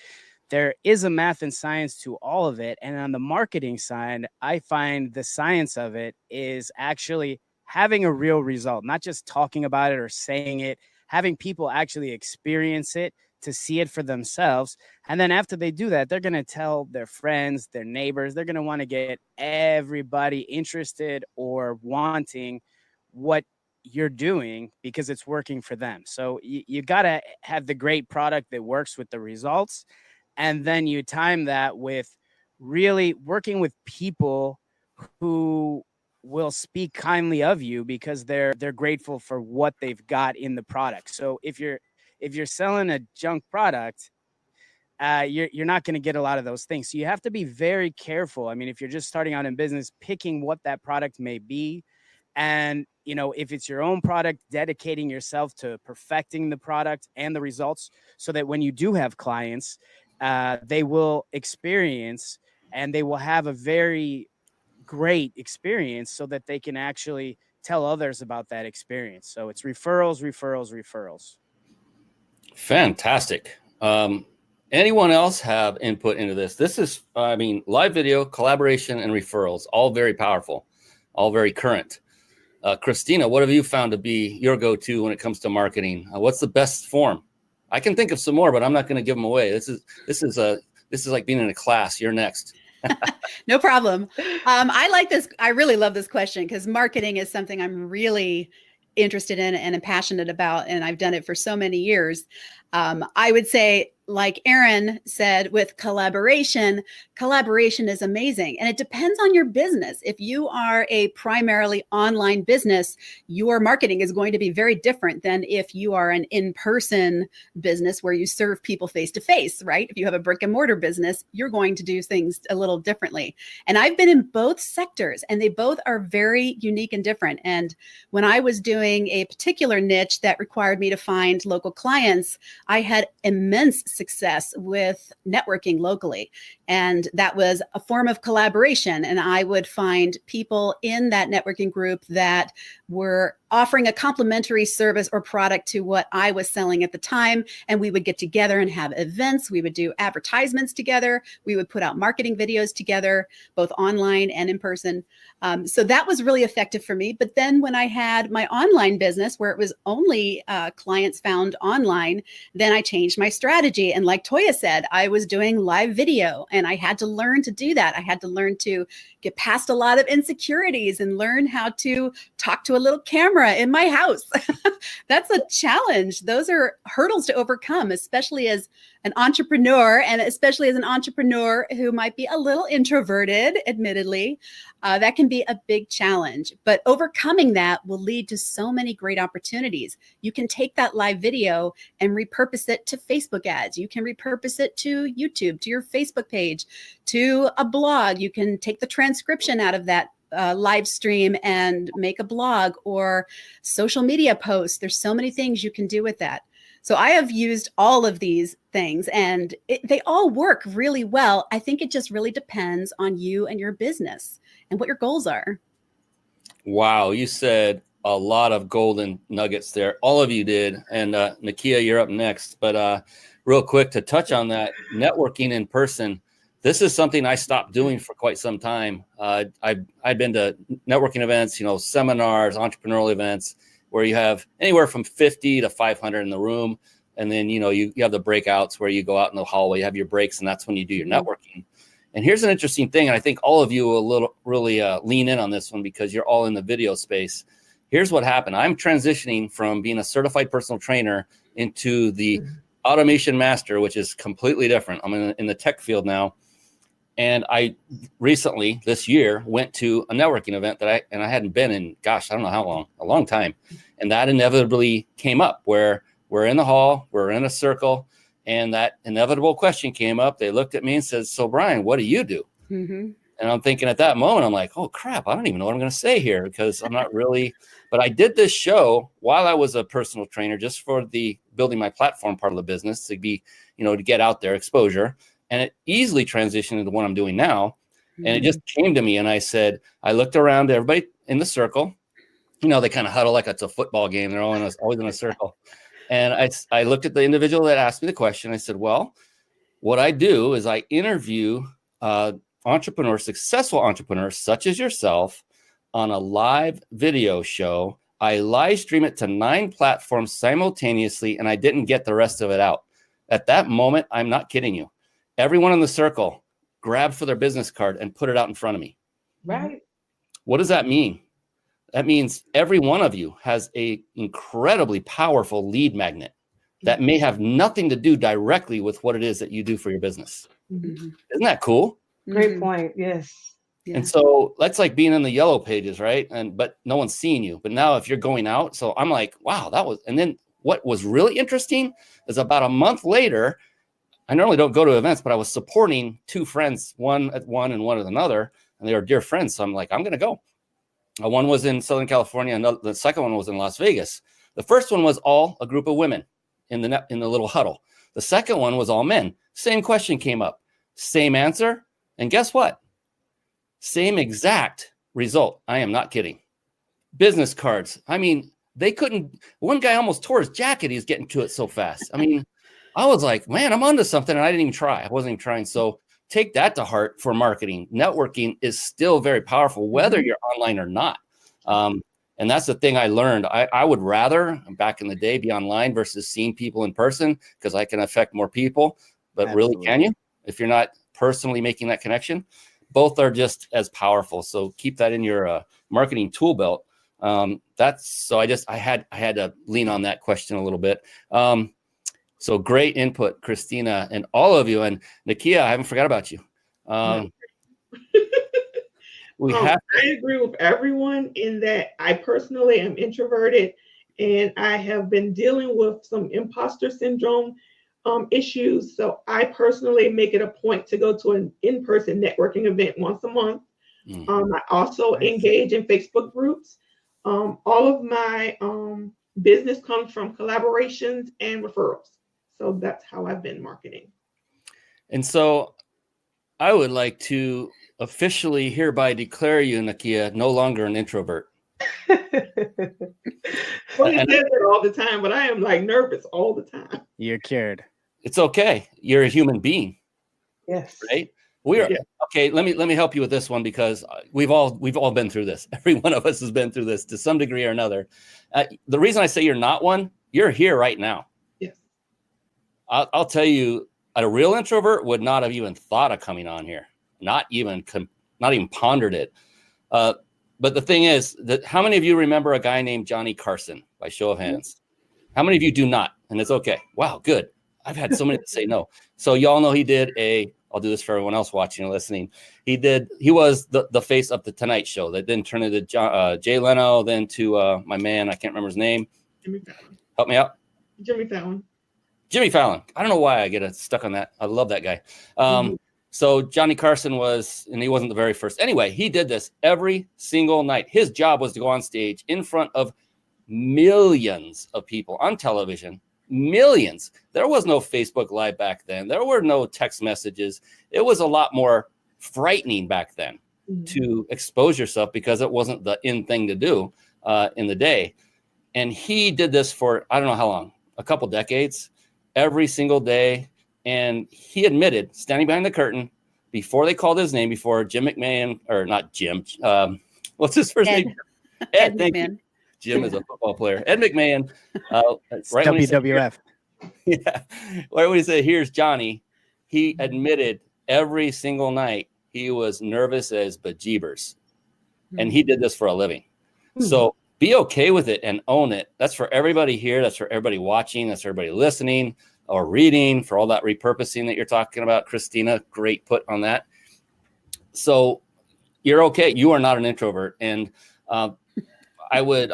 there is a math and science to all of it. And on the marketing side, I find the science of it is actually having a real result, not just talking about it or saying it, having people actually experience it, to see it for themselves. And then after they do that, they're going to tell their friends, their neighbors. They're going to want to get everybody interested or wanting what you're doing because it's working for them. So you got to have the great product that works with the results. And then you time that with really working with people who will speak kindly of you because they're grateful for what they've got in the product. So if you're selling a junk product, you're not going to get a lot of those things. So you have to be very careful. I mean, if you're just starting out in business, picking what that product may be. And, if it's your own product, dedicating yourself to perfecting the product and the results so that when you do have clients, they will experience and they will have a very great experience so that they can actually tell others about that experience. So it's referrals, referrals, referrals. Fantastic. Anyone else have input into this? This is, live video, collaboration, and referrals, all very powerful, all very current. Christina, what have you found to be your go-to when it comes to marketing? What's the best form? I can think of some more, but I'm not going to give them away. This is like being in a class. You're next. No problem. I like this. I really love this question because marketing is something I'm really interested in and am passionate about, and I've done it for so many years. I would say, like Erin said, with collaboration is amazing. And it depends on your business. If you are a primarily online business, your marketing is going to be very different than if you are an in-person business where you serve people face-to-face, right? If you have a brick and mortar business, you're going to do things a little differently. And I've been in both sectors, and they both are very unique and different. And when I was doing a particular niche that required me to find local clients, I had immense success with networking locally. And that was a form of collaboration. And I would find people in that networking group that were offering a complimentary service or product to what I was selling at the time. And we would get together and have events. We would do advertisements together. We would put out marketing videos together, both online and in person. So that was really effective for me. But then when I had my online business where it was only clients found online, then I changed my strategy. And like Toya said, I was doing live video and I had to learn to do that. I had to learn to get past a lot of insecurities and learn how to talk to a little camera in my house that's a challenge. Those are hurdles to overcome, especially as an entrepreneur, and especially as an entrepreneur who might be a little introverted, admittedly. That can be a big challenge, but overcoming that will lead to so many great opportunities. You can take that live video and repurpose it to Facebook ads. You can repurpose it to YouTube, to your Facebook page, to a blog. You can take the transcription out of that live stream and make a blog or social media posts. There's so many things you can do with that. So I have used all of these things, and they all work really well. I think it just really depends on you and your business and what your goals are. Wow, you said a lot of golden nuggets there. All of you did. And Nakia, you're up next. But real quick, to touch on that, networking in person, this is something I stopped doing for quite some time. I've been to networking events, seminars, entrepreneurial events, where you have anywhere from 50 to 500 in the room. And then, you have the breakouts where you go out in the hallway, you have your breaks, and that's when you do your networking. And here's an interesting thing. And I think all of you will really lean in on this one because you're all in the video space. Here's what happened. I'm transitioning from being a certified personal trainer into the automation master, which is completely different. I'm in the tech field now. And I recently, this year, went to a networking event that I hadn't been in, gosh, I don't know how long, a long time. And that inevitably came up where we're in the hall, we're in a circle, and that inevitable question came up. They looked at me and said, "So Brian, what do you do?" Mm-hmm. And I'm thinking at that moment, I'm like, oh crap, I don't even know what I'm going to say here because I'm not really, but I did this show while I was a personal trainer just for the building my platform part of the business to be, to get out there, exposure. And it easily transitioned into what I'm doing now. And it just came to me. And I looked around to everybody in the circle. They kind of huddle like it's a football game. They're always in a circle. And I looked at the individual that asked me the question. I said, well, what I do is I interview entrepreneurs, successful entrepreneurs, such as yourself, on a live video show. I live stream it to 9 platforms simultaneously, and I didn't get the rest of it out. At that moment, I'm not kidding you. Everyone in the circle grabbed for their business card and put it out in front of me. Right. What does that mean? That means every one of you has a incredibly powerful lead magnet that may have nothing to do directly with what it is that you do for your business. Mm-hmm. Isn't that cool? Great point. Yes. Yeah. And so that's like being in the yellow pages, right? But no one's seeing you. But now if you're going out, so I'm like, wow, and then what was really interesting is about a month later, I normally don't go to events, but I was supporting 2 friends, one at one and one at another, and they were dear friends. So I'm like, I'm going to go. One was in Southern California, and the second one was in Las Vegas. The first one was all a group of women in the little huddle. The second one was all men. Same question came up, same answer, and guess what? Same exact result. I am not kidding. Business cards. I mean, they couldn't. One guy almost tore his jacket. He's getting to it so fast. I mean, I was like, man, I'm onto something, and I didn't even try. I wasn't even trying. So take that to heart for marketing. Networking is still very powerful, whether you're online or not. And that's the thing I learned. I would rather, back in the day, be online versus seeing people in person because I can affect more people. But Absolutely. Really, can you? If you're not personally making that connection, both are just as powerful. So keep that in your marketing tool belt. I had to lean on that question a little bit. So great input, Christina, and all of you. And Nakia, I haven't forgot about you. I agree with everyone in that I personally am introverted, and I have been dealing with some imposter syndrome issues. So I personally make it a point to go to an in-person networking event once a month. I also engage in Facebook groups. All of my business comes from collaborations and referrals. So that's how I've been marketing. And so I would like to officially hereby declare you, Nakia, no longer an introvert. Well, he says it all the time, but I am like nervous all the time. You're cured. It's okay. You're a human being. Yes. Right? Okay. Let me help you with this one because we've all been through this. Every one of us has been through this to some degree or another. The reason I say you're not one, you're here right now. Yes. I'll tell you, a real introvert would not have even thought of coming on here. Not even pondered it. But the thing is that how many of you remember a guy named Johnny Carson by show of hands? How many of you do not? And it's okay. Wow, good. I've had so many that say no. So y'all know he did I'll do this for everyone else watching or listening. He was the face of the Tonight Show that then turned into Jay Leno, then to my man, I can't remember his name. Jimmy Fallon. Help me out. Jimmy Fallon. Jimmy Fallon. I don't know why I get stuck on that. I love that guy. So Johnny Carson and he wasn't the very first. Anyway, he did this every single night. His job was to go on stage in front of millions of people on television. Millions. There was no Facebook Live back then. There were no text messages. It was a lot more frightening back then to expose yourself because it wasn't the in thing to do in the day. And he did this for, I don't know how long, a couple decades, every single day. And he admitted, standing behind the curtain, before they called his name, before Jim McMahon, or not Jim, what's his first name? Ed, thank you. Jim is a football player. Ed McMahon. Right WWF. Yeah. Right when he said, here's Johnny, he admitted every single night he was nervous as bejeebers. And he did this for a living. So be okay with it and own it. That's for everybody here. That's for everybody watching. That's for everybody listening or reading, for all that repurposing that you're talking about. Christina, great put on that. So you're okay. You are not an introvert. And I would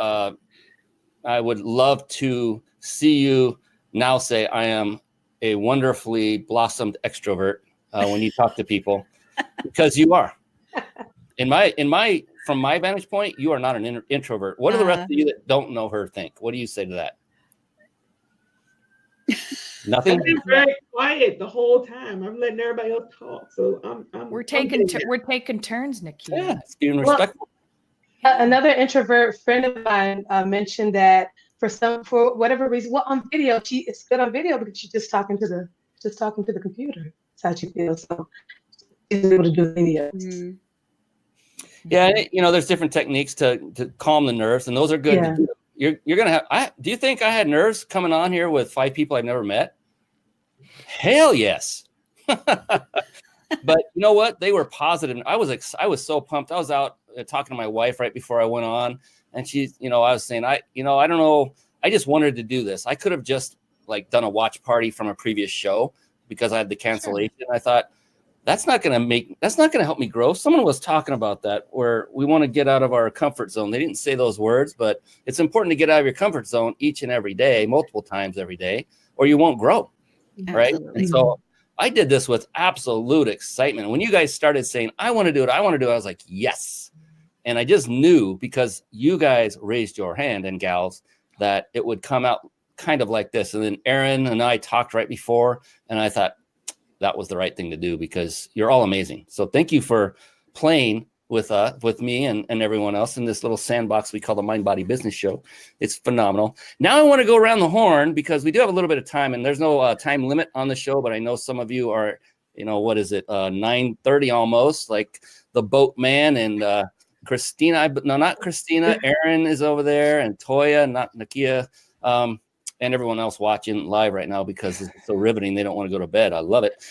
love to see you now say, I am a wonderfully blossomed extrovert when you talk to people, because you are. From my vantage point, you are not an introvert. What do the rest of you that don't know her think? What do you say to that? Nothing. I've been very quiet the whole time. I'm letting everybody else talk. So we're taking turns, Nakia. Yeah, it's being respectful. Another introvert friend of mine mentioned that for whatever reason, on video, it's good on video because she's just talking to the computer. That's how she feels. So she's able to do videos. Yeah, there's different techniques to calm the nerves, and those are good. Yeah. You're gonna have. Do you think I had nerves coming on here with 5 people I've never met? Hell yes. But you know what? They were positive. I was so pumped. I was out talking to my wife right before I went on, and she's, I was saying, I don't know. I just wanted to do this. I could have just done a watch party from a previous show because I had the cancellation. Sure. I thought that's not going to help me grow. Someone was talking about that, where we want to get out of our comfort zone. They didn't say those words, but it's important to get out of your comfort zone each and every day, multiple times every day, or you won't grow. Absolutely. Right. And so I did this with absolute excitement. When you guys started saying, I want to do it, I was like, yes. And I just knew, because you guys raised your hand, and gals, that it would come out kind of like this. And then Erin and I talked right before, and I thought that was the right thing to do, because you're all amazing. So thank you for playing with me and everyone else in this little sandbox we call the Mind Body Business Show. It's phenomenal. Now I want to go around the horn, because we do have a little bit of time, and there's no time limit on the show, but I know some of you are, what is it, 9:30 almost, like the boatman, and Christina, no, not Christina. Erin is over there, and Toya, not Nakia, and everyone else watching live right now, because it's so riveting. They don't want to go to bed. I love it.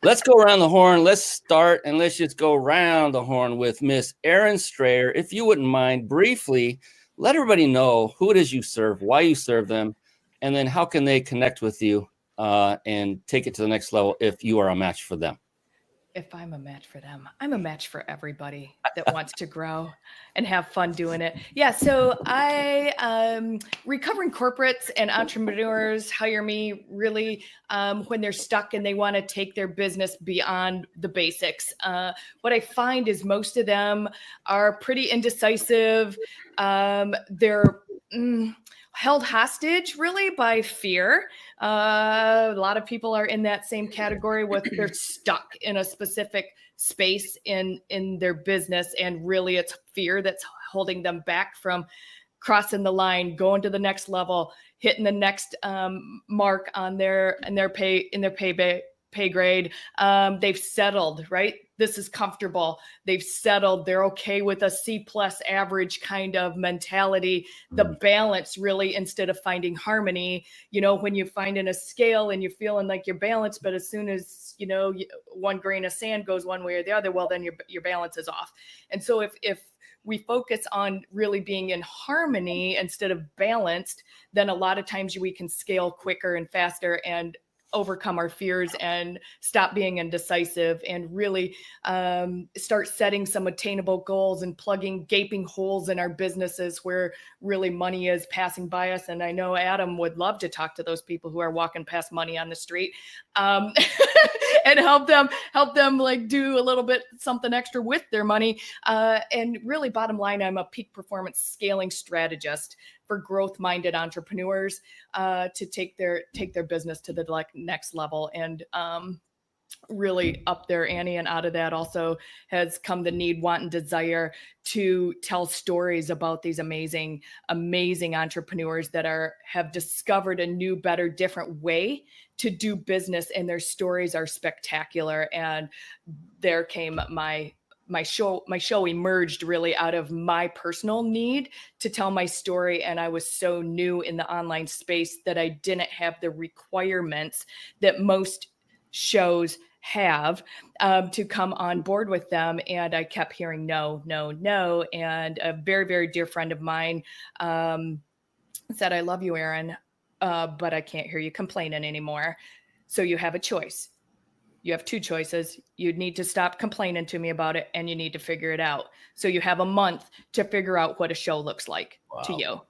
Let's go around the horn. Let's start, and let's just go around the horn with Miss Erin Strayer. If you wouldn't mind, briefly, let everybody know who it is you serve, why you serve them, and then how can they connect with you and take it to the next level if you are a match for them. If I'm a match for them, I'm a match for everybody that wants to grow and have fun doing it. Yeah, so recovering corporates and entrepreneurs hire me really when they're stuck and they want to take their business beyond the basics. What I find is most of them are pretty indecisive. They're held hostage really by fear. A lot of people are in that same category with they're stuck in a specific space in their business, and really it's fear that's holding them back from crossing the line, going to the next level, hitting the next mark on their pay grade. They've settled, right? This is comfortable. They've settled. They're okay with a C+ average kind of mentality. The balance really, instead of finding harmony, when you find in a scale and you're feeling like you're balanced, but as soon as, one grain of sand goes one way or the other, well, then your balance is off. And so if we focus on really being in harmony instead of balanced, then a lot of times we can scale quicker and faster and overcome our fears and stop being indecisive and really start setting some attainable goals and plugging gaping holes in our businesses where really money is passing by us. And I know Adam would love to talk to those people who are walking past money on the street and help them like do a little bit something extra with their money. And really bottom line, I'm a peak performance scaling strategist for growth-minded entrepreneurs to take their business to the next level and really up their ante. And out of that also has come the need, want, and desire to tell stories about these amazing entrepreneurs that have discovered a new, better, different way to do business, and their stories are spectacular. And there came my show emerged really out of my personal need to tell my story. And I was so new in the online space that I didn't have the requirements that most shows have to come on board with them. And I kept hearing no. And a very, very dear friend of mine said, I love you, Erin, but I can't hear you complaining anymore. So you have a choice. You have two choices. You need to stop complaining to me about it, and you need to figure it out. So you have a month to figure out what a show looks like to you.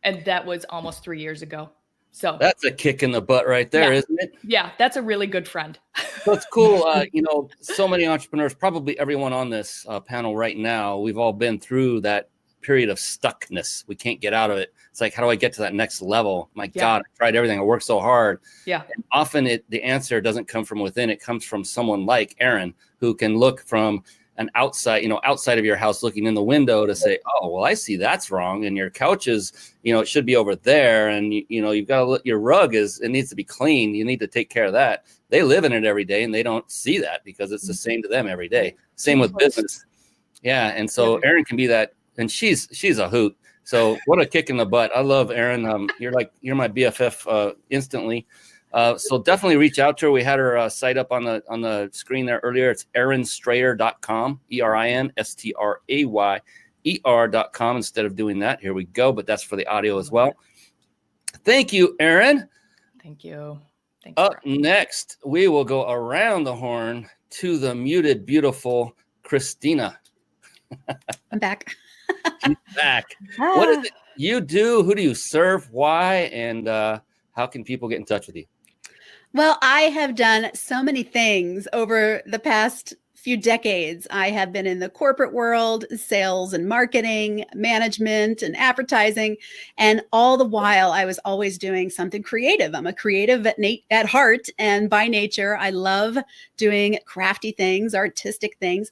And that was almost 3 years ago. So that's a kick in the butt right there, isn't it? Yeah, that's a really good friend. So it's cool. So many entrepreneurs, probably everyone on this panel right now, we've all been through that period of stuckness. We can't get out of it. It's like, how do I get to that next level? My God, I tried everything. I worked so hard. Yeah. And often the answer doesn't come from within. It comes from someone like Erin, who can look from an outside of your house, looking in the window to say, oh, well, I see that's wrong. And your couch is, it should be over there. And you've got to look, your rug it needs to be clean. You need to take care of that. They live in it every day and they don't see that because it's the same to them every day. Same with business. Yeah. And so Erin can be that. And she's a hoot. So what a kick in the butt. I love Erin. You're my BFF instantly. So definitely reach out to her. We had her site up on the screen there earlier. It's erinstrayer.com, ErinStrayer.com. Instead of doing that, here we go. But that's for the audio as well. Thank you, Erin. Thank you. Up next, we will go around the horn to the muted, beautiful Christina. I'm back. She's back. What is it you do? Who do you serve? Why? And how can people get in touch with you? Well, I have done so many things over the past few decades. I have been in the corporate world, sales and marketing, management and advertising. And all the while, I was always doing something creative. I'm a creative at heart. And by nature, I love doing crafty things, artistic things.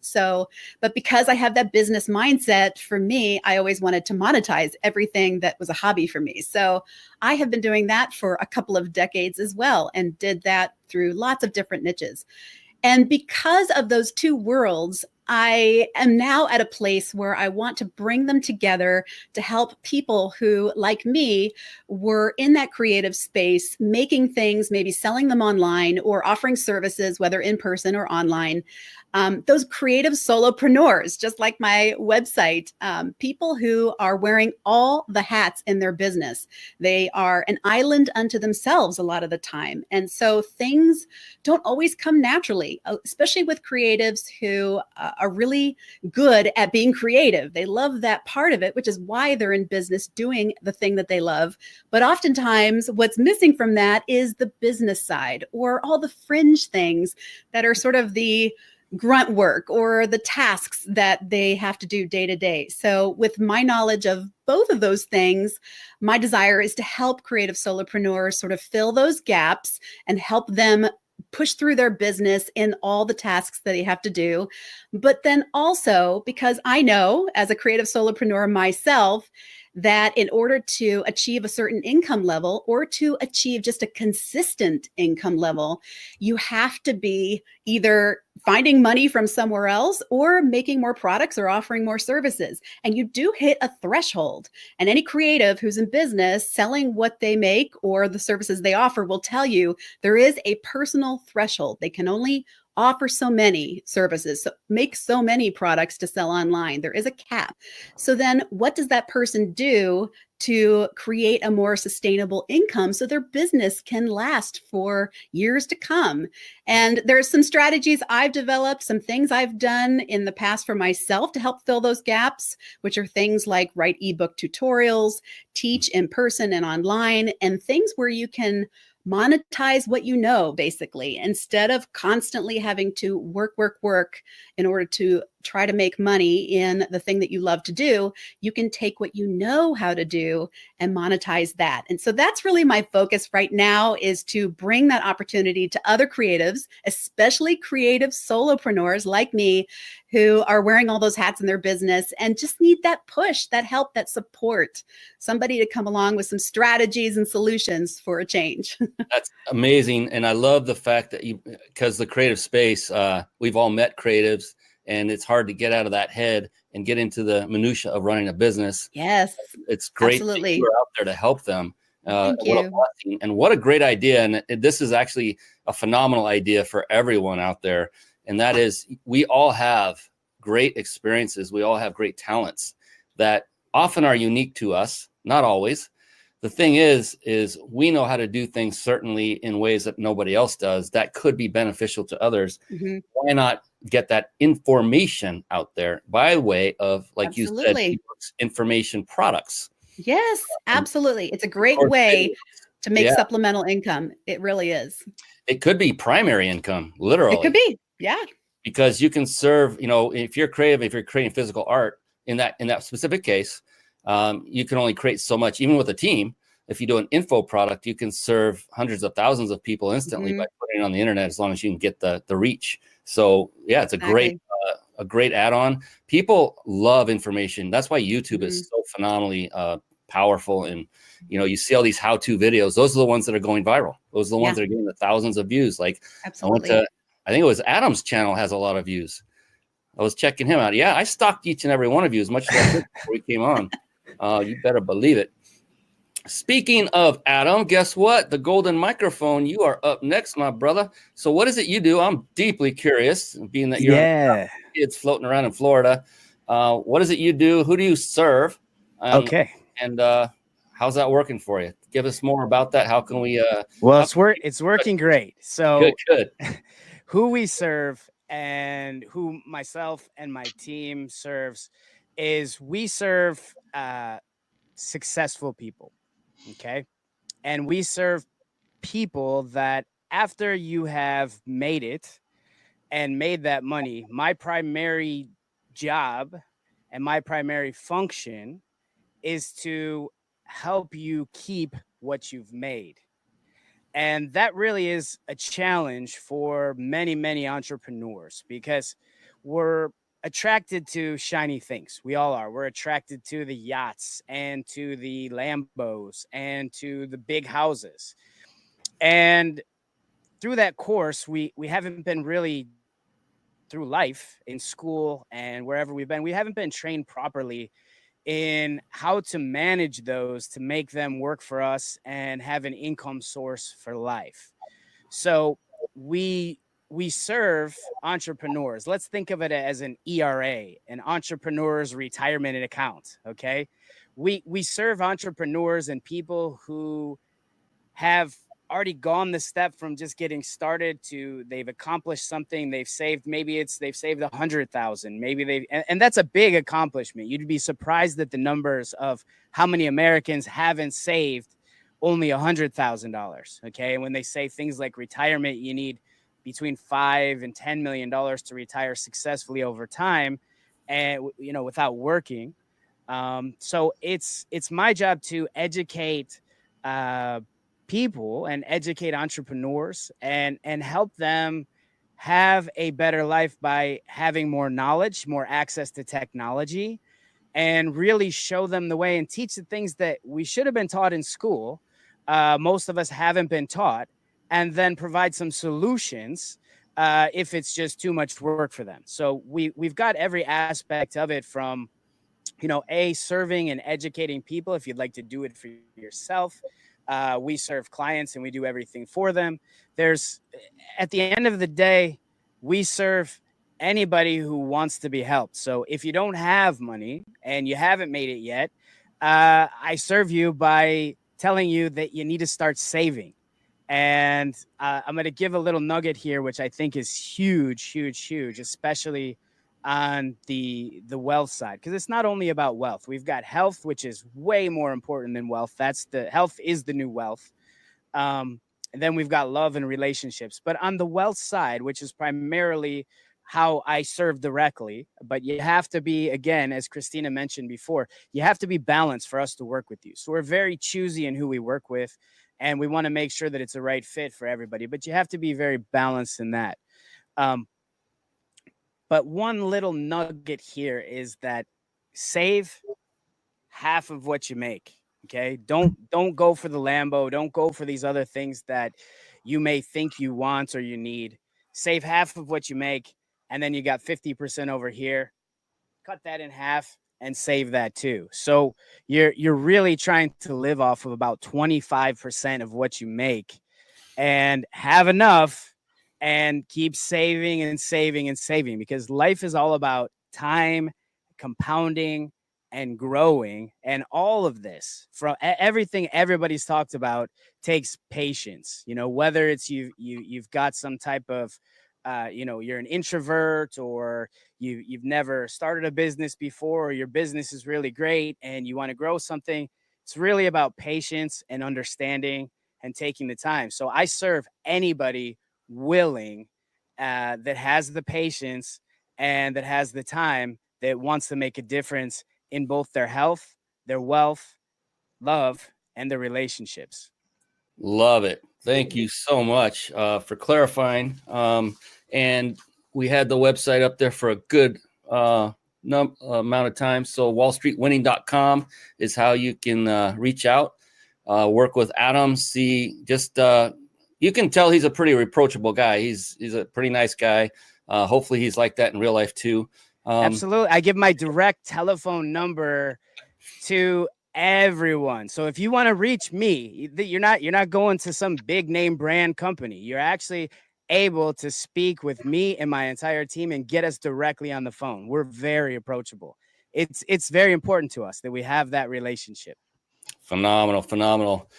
But because I have that business mindset, for me, I always wanted to monetize everything that was a hobby for me. So I have been doing that for a couple of decades as well, and did that through lots of different niches. And because of those two worlds, I am now at a place where I want to bring them together to help people who, like me, were in that creative space, making things, maybe selling them online or offering services, whether in person or online. Those creative solopreneurs, just like my website, people who are wearing all the hats in their business. They are an island unto themselves a lot of the time. And so things don't always come naturally, especially with creatives who are really good at being creative. They love that part of it, which is why they're in business doing the thing that they love. But oftentimes what's missing from that is the business side, or all the fringe things that are sort of the grunt work or the tasks that they have to do day to day. So with my knowledge of both of those things, my desire is to help creative solopreneurs sort of fill those gaps and help them push through their business in all the tasks that they have to do. But then also, because I know as a creative solopreneur myself, that in order to achieve a certain income level, or to achieve just a consistent income level, you have to be either finding money from somewhere else or making more products or offering more services. And you do hit a threshold. And any creative who's in business selling what they make or the services they offer will tell you there is a personal threshold. They can only offer so many services, so make so many products to sell online. There is a cap. So then what does that person do to create a more sustainable income so their business can last for years to come? And there's some strategies I've developed, some things I've done in the past for myself to help fill those gaps, which are things like write ebook tutorials, teach in person and online, and things where you can monetize what you know, basically, instead of constantly having to work in order to try to make money in the thing that you love to do. You can take what you know how to do and monetize that. And so that's really my focus right now, is to bring that opportunity to other creatives, especially creative solopreneurs like me, who are wearing all those hats in their business and just need that push, that help, that support, somebody to come along with some strategies and solutions for a change. That's amazing. And I love the fact that because the creative space, we've all met creatives, and it's hard to get out of that head and get into the minutia of running a business. Yes. It's great absolutely. that you're out there to help them. Thank What a you. blessing, and what a great idea. And this is actually a phenomenal idea for everyone out there. And that is, we all have great experiences. We all have great talents that often are unique to us, not always. The thing is we know how to do things certainly in ways that nobody else does that could be beneficial to others. Mm-hmm. Why not get that information out there by way of, like you said, Absolutely. ebooks, information products? Yes, absolutely. It's a great Or way videos. to make Yeah. supplemental income. It really is. It could be primary income, literally. It could be. Yeah. Because you can serve, if you're creative, if you're creating physical art in that specific case, you can only create so much. Even with a team, if you do an info product, you can serve hundreds of thousands of people instantly by putting it on the internet, as long as you can get the reach. So yeah, it's a great add-on. People love information. That's why YouTube is so phenomenally powerful. And you see all these how-to videos. Those are the ones that are going viral. Those are the ones that are getting the thousands of views. Like Absolutely. I think it was Adam's channel has a lot of views. I was checking him out. Yeah, I stalked each and every one of you as much as I could before we came on. You better believe it. Speaking of Adam, guess what? The golden microphone. You are up next, my brother. So what is it you do? I'm deeply curious, being that you're kids floating around in Florida. What is it you do? Who do you serve? Okay. And how's that working for you? Give us more about that. How can we? Well, it's working great. So good. Who we serve and who myself and my team serves is we serve successful people. Okay. And we serve people that after you have made it and made that money, my primary job and my primary function is to help you keep what you've made. And that really is a challenge for many, many entrepreneurs, because we're attracted to shiny things. We all are. We're attracted to the yachts and to the Lambos and to the big houses. And through that course, we haven't been really, through life in school and wherever we've been, we haven't been trained properly in how to manage those to make them work for us and have an income source for life. So we serve entrepreneurs. Let's think of it as an ERA, an entrepreneur's retirement account. Okay. We serve entrepreneurs and people who have already gone the step from just getting started to they've accomplished something. They've saved, they've saved 100,000. Maybe and that's a big accomplishment. You'd be surprised at the numbers of how many Americans haven't saved only $100,000. Okay. And when they say things like retirement, you need between $5 and $10 million to retire successfully over time, and without working. So it's my job to educate people and educate entrepreneurs and help them have a better life by having more knowledge, more access to technology, and really show them the way and teach the things that we should have been taught in school. Most of us haven't been taught, and then provide some solutions if it's just too much work for them. So we've got every aspect of it, from serving and educating people. If you'd like to do it for yourself, we serve clients and we do everything for them. At the end of the day, we serve anybody who wants to be helped. So if you don't have money and you haven't made it yet, I serve you by telling you that you need to start saving. And I'm going to give a little nugget here, which I think is huge, huge, huge, especially on the wealth side, because it's not only about wealth. We've got health, which is way more important than wealth. Health is the new wealth. And then we've got love and relationships. But on the wealth side, which is primarily how I serve directly, but you have to be, again, as Christina mentioned before, you have to be balanced for us to work with you. So we're very choosy in who we work with, and we want to make sure that it's a right fit for everybody, but you have to be very balanced in that. But one little nugget here is that save half of what you make. Okay. Don't go for the Lambo. Don't go for these other things that you may think you want or you need. Save half of what you make. And then you got 50% over here. Cut that in half and save that too. So you're really trying to live off of about 25% of what you make and have enough and keep saving and saving and saving, because life is all about time, compounding, and growing. And all of this, from everything everybody's talked about, takes patience. You know, whether it's you've got some type of you're an introvert, or you've never started a business before, or your business is really great and you want to grow something. It's really about patience and understanding and taking the time. So I serve anybody willing that has the patience and that has the time, that wants to make a difference in both their health, their wealth, love, and their relationships. Love it. Thank you so much for clarifying. And we had the website up there for a good amount of time. So wallstreetwinning.com is how you can reach out, work with Adam. See, just you can tell he's a pretty approachable guy. He's a pretty nice guy. Hopefully he's like that in real life too. Absolutely. I give my direct telephone number to everyone. So if you want to reach me, you're not going to some big name brand company. You're actually able to speak with me and my entire team and get us directly on the phone. We're very approachable. It's very important to us that we have that relationship. Phenomenal.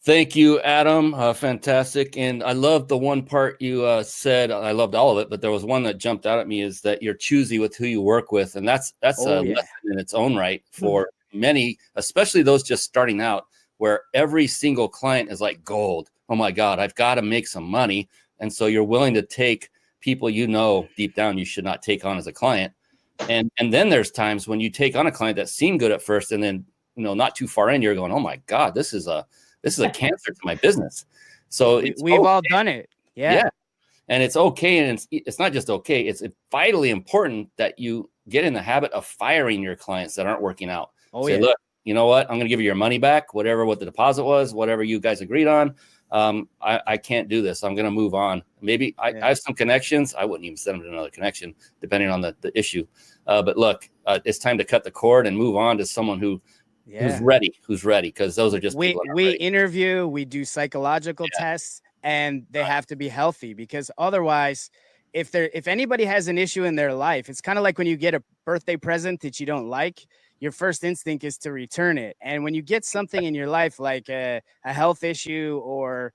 Thank you, Adam. Fantastic. And I love the one part you said. I loved all of it, but there was one that jumped out at me, is that you're choosy with who you work with. And that's a lesson in its own right for many, especially those just starting out, where every single client is like gold. Oh my God, I've got to make some money. And so you're willing to take people deep down you should not take on as a client. And then there's times when you take on a client that seemed good at first, and then not too far in, you're going, oh my God, this is a cancer to my business. So we've all done it. Yeah. And it's okay. And it's not just okay. It's vitally important that you get in the habit of firing your clients that aren't working out. Say, look, you know what? I'm going to give you your money back, what the deposit was, whatever you guys agreed on. I can't do this. I'm going to move on. Maybe I have some connections. I wouldn't even send them to another connection, depending on the issue. But look, it's time to cut the cord and move on to someone who's ready, because those are just we interview, we do psychological tests, and they have to be healthy, because otherwise, if anybody has an issue in their life, it's kind of like when you get a birthday present that you don't like, your first instinct is to return it. And when you get something in your life like a health issue, or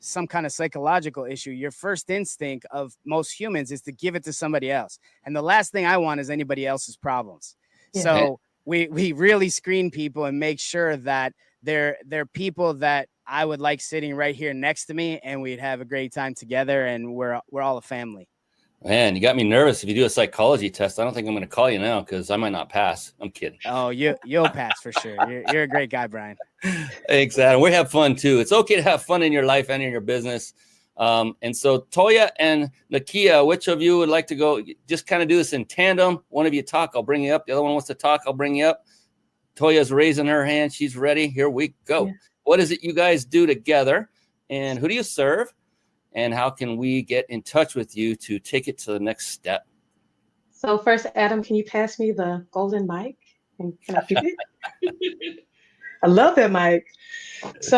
some kind of psychological issue, your first instinct of most humans is to give it to somebody else. And the last thing I want is anybody else's problems. So we really screen people and make sure that they're people that I would like sitting right here next to me, and we'd have a great time together, and we're all a family. Man, you got me nervous. If you do a psychology test, I don't think I'm going to call you now, because I might not pass. I'm kidding. Oh, you'll pass for sure. You're a great guy, Brian. Thanks, Adam. We have fun too. It's okay to have fun in your life and in your business. And so Toya and Nakia, which of you would like to go? Just kind of do this in tandem. One of you talk, I'll bring you up. The other one wants to talk, I'll bring you up. Toya's raising her hand. She's ready. Here we go. Yeah. What is it you guys do together? And who do you serve? And how can we get in touch with you to take it to the next step? So first, Adam, can you pass me the golden mic? Can I keep it? I love that, Mike. As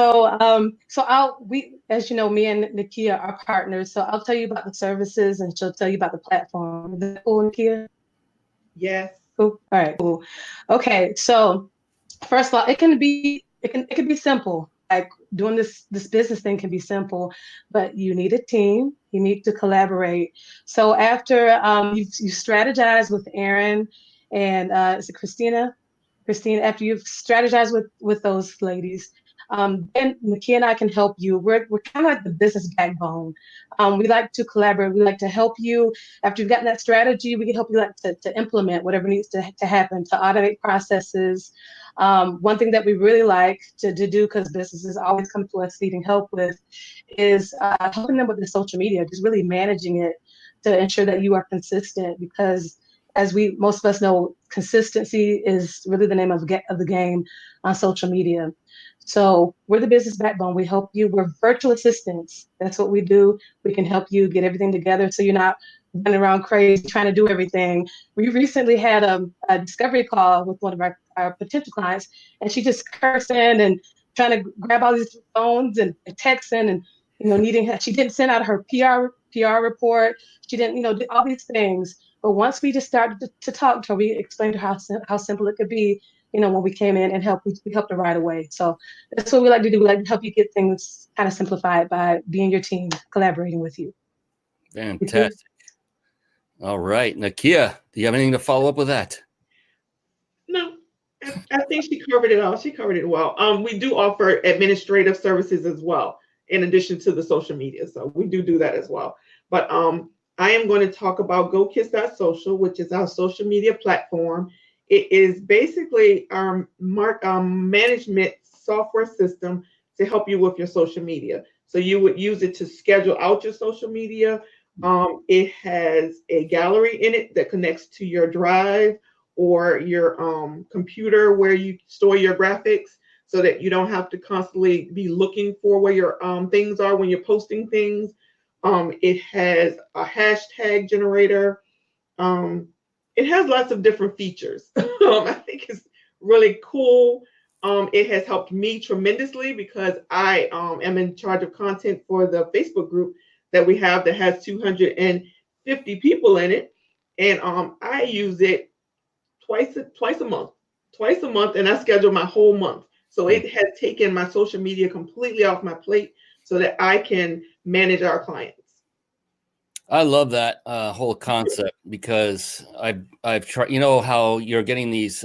you know, me and Nakia are partners. So I'll tell you about the services, and she'll tell you about the platform. Is that cool, Nakia? Yes. Cool. All right. Cool. Okay. So first of all, it can be simple. Like doing this business thing can be simple, but you need a team. You need to collaborate. So after you strategize with Erin and is it Christina? Christine, after you've strategized with those ladies, then Nakia and I can help you. We're kind of like the business backbone. We like to collaborate. We like to help you. After you've gotten that strategy, we can help you to implement whatever needs to happen, to automate processes. One thing that we really like to do, because businesses always come to us needing help with, is helping them with the social media, just really managing it to ensure that you are consistent, because as most of us know, consistency is really the name of the game on social media. So we're the business backbone. We help you. We're virtual assistants. That's what we do. We can help you get everything together so you're not running around crazy trying to do everything. We recently had a discovery call with one of our potential clients, and she just cursing and trying to grab all these phones and texting and needing her. She didn't send out her PR report. She didn't do all these things. But once we just started to talk to her, we explained to her how simple it could be. When we came in and we helped her right away. So that's what we like to do. We like to help you get things kind of simplified by being your team, collaborating with you. Fantastic. All right, Nakia, do you have anything to follow up with that? No, I think she covered it all. She covered it well. We do offer administrative services as well, in addition to the social media. So we do that as well. But I am going to talk about GoKiss.social, which is our social media platform. It is basically our management software system to help you with your social media. So you would use it to schedule out your social media. It has a gallery in it that connects to your drive or your computer where you store your graphics, so that you don't have to constantly be looking for where your things are when you're posting things. It has a hashtag generator. It has lots of different features. I think it's really cool. It has helped me tremendously because I am in charge of content for the Facebook group that we have that has 250 people in it. And I use it twice a month, and I schedule my whole month. So it has taken my social media completely off my plate so that I can manage our clients. I love that whole concept, because I've tried, how you're getting these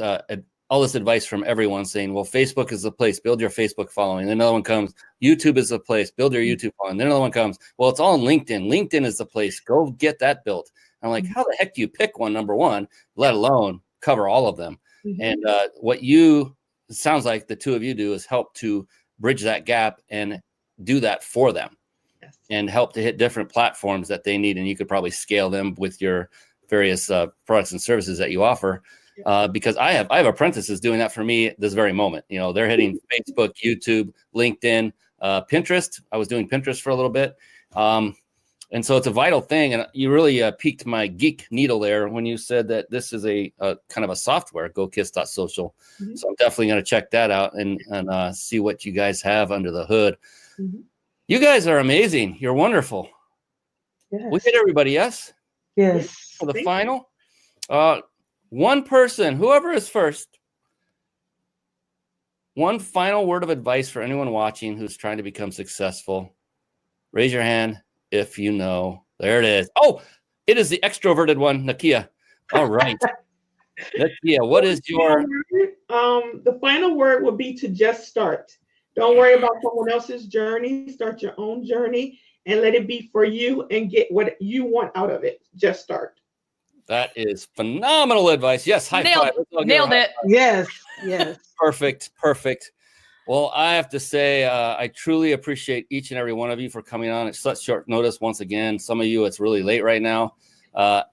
all this advice from everyone saying, well, Facebook is the place, build your Facebook following. Then another one comes, YouTube is the place, build your YouTube following. Then another one comes, well, it's all on LinkedIn. LinkedIn is the place, go get that built. I'm like, how the heck do you pick one, number one, let alone cover all of them? And it sounds like the two of you do is help to bridge that gap and do that for them. And help to hit different platforms that they need. And you could probably scale them with your various products and services that you offer. Because I have apprentices doing that for me this very moment. They're hitting Facebook, YouTube, LinkedIn, Pinterest. I was doing Pinterest for a little bit. And so it's a vital thing. And you really piqued my geek needle there when you said that this is a kind of a software, GoKiss.social. So I'm definitely going to check that out and see what you guys have under the hood. You guys are amazing. You're wonderful. Yes. We hit everybody, yes? Yes. For the final. One person, whoever is first, one final word of advice for anyone watching who's trying to become successful. Raise your hand if you know. There it is. Oh, it is the extroverted one, Nakia. All right. Nakia, what is your... The final word would be to just start. Don't worry about someone else's journey. Start your own journey and let it be for you and get what you want out of it. Just start. That is phenomenal advice. Yes, high five. Nailed it. Yes. Perfect. Well, I have to say, I truly appreciate each and every one of you for coming on at such short notice. Once again, some of you, it's really late right now.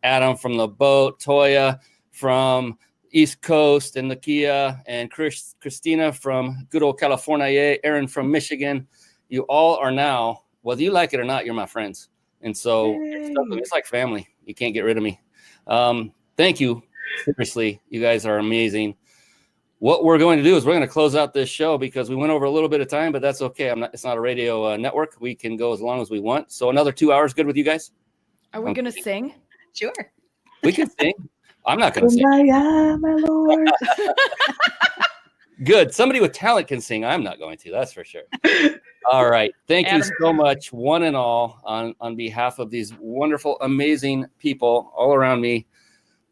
Adam from the boat, Toya from East Coast, and Nakia and Christina from good old California, Erin from Michigan. You all are now, whether you like it or not, you're my friends. And so it's like family. You can't get rid of me. Thank you. Seriously, you guys are amazing. what we're going to do is we're going to close out this show because we went over a little bit of time, but that's okay. It's not a radio network. We can go as long as we want. So another 2 hours, good with you guys? Are we going to sing? Sure. We can sing. I'm not going to sing. My Lord. Good. Somebody with talent can sing. I'm not going to. That's for sure. All right. Thank you Adam. so much, one and all, on behalf of these wonderful, amazing people all around me.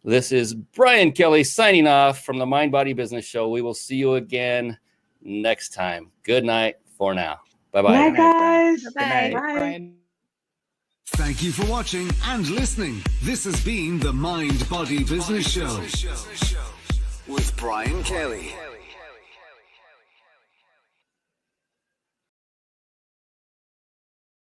This is Brian Kelly signing off from the Mind Body Business Show. We will see you again next time. Good night for now. Bye-bye. Bye, guys. Bye-bye. Bye. Brian. Thank you for watching and listening. This has been the Mind Body Business Show with Brian Kelly.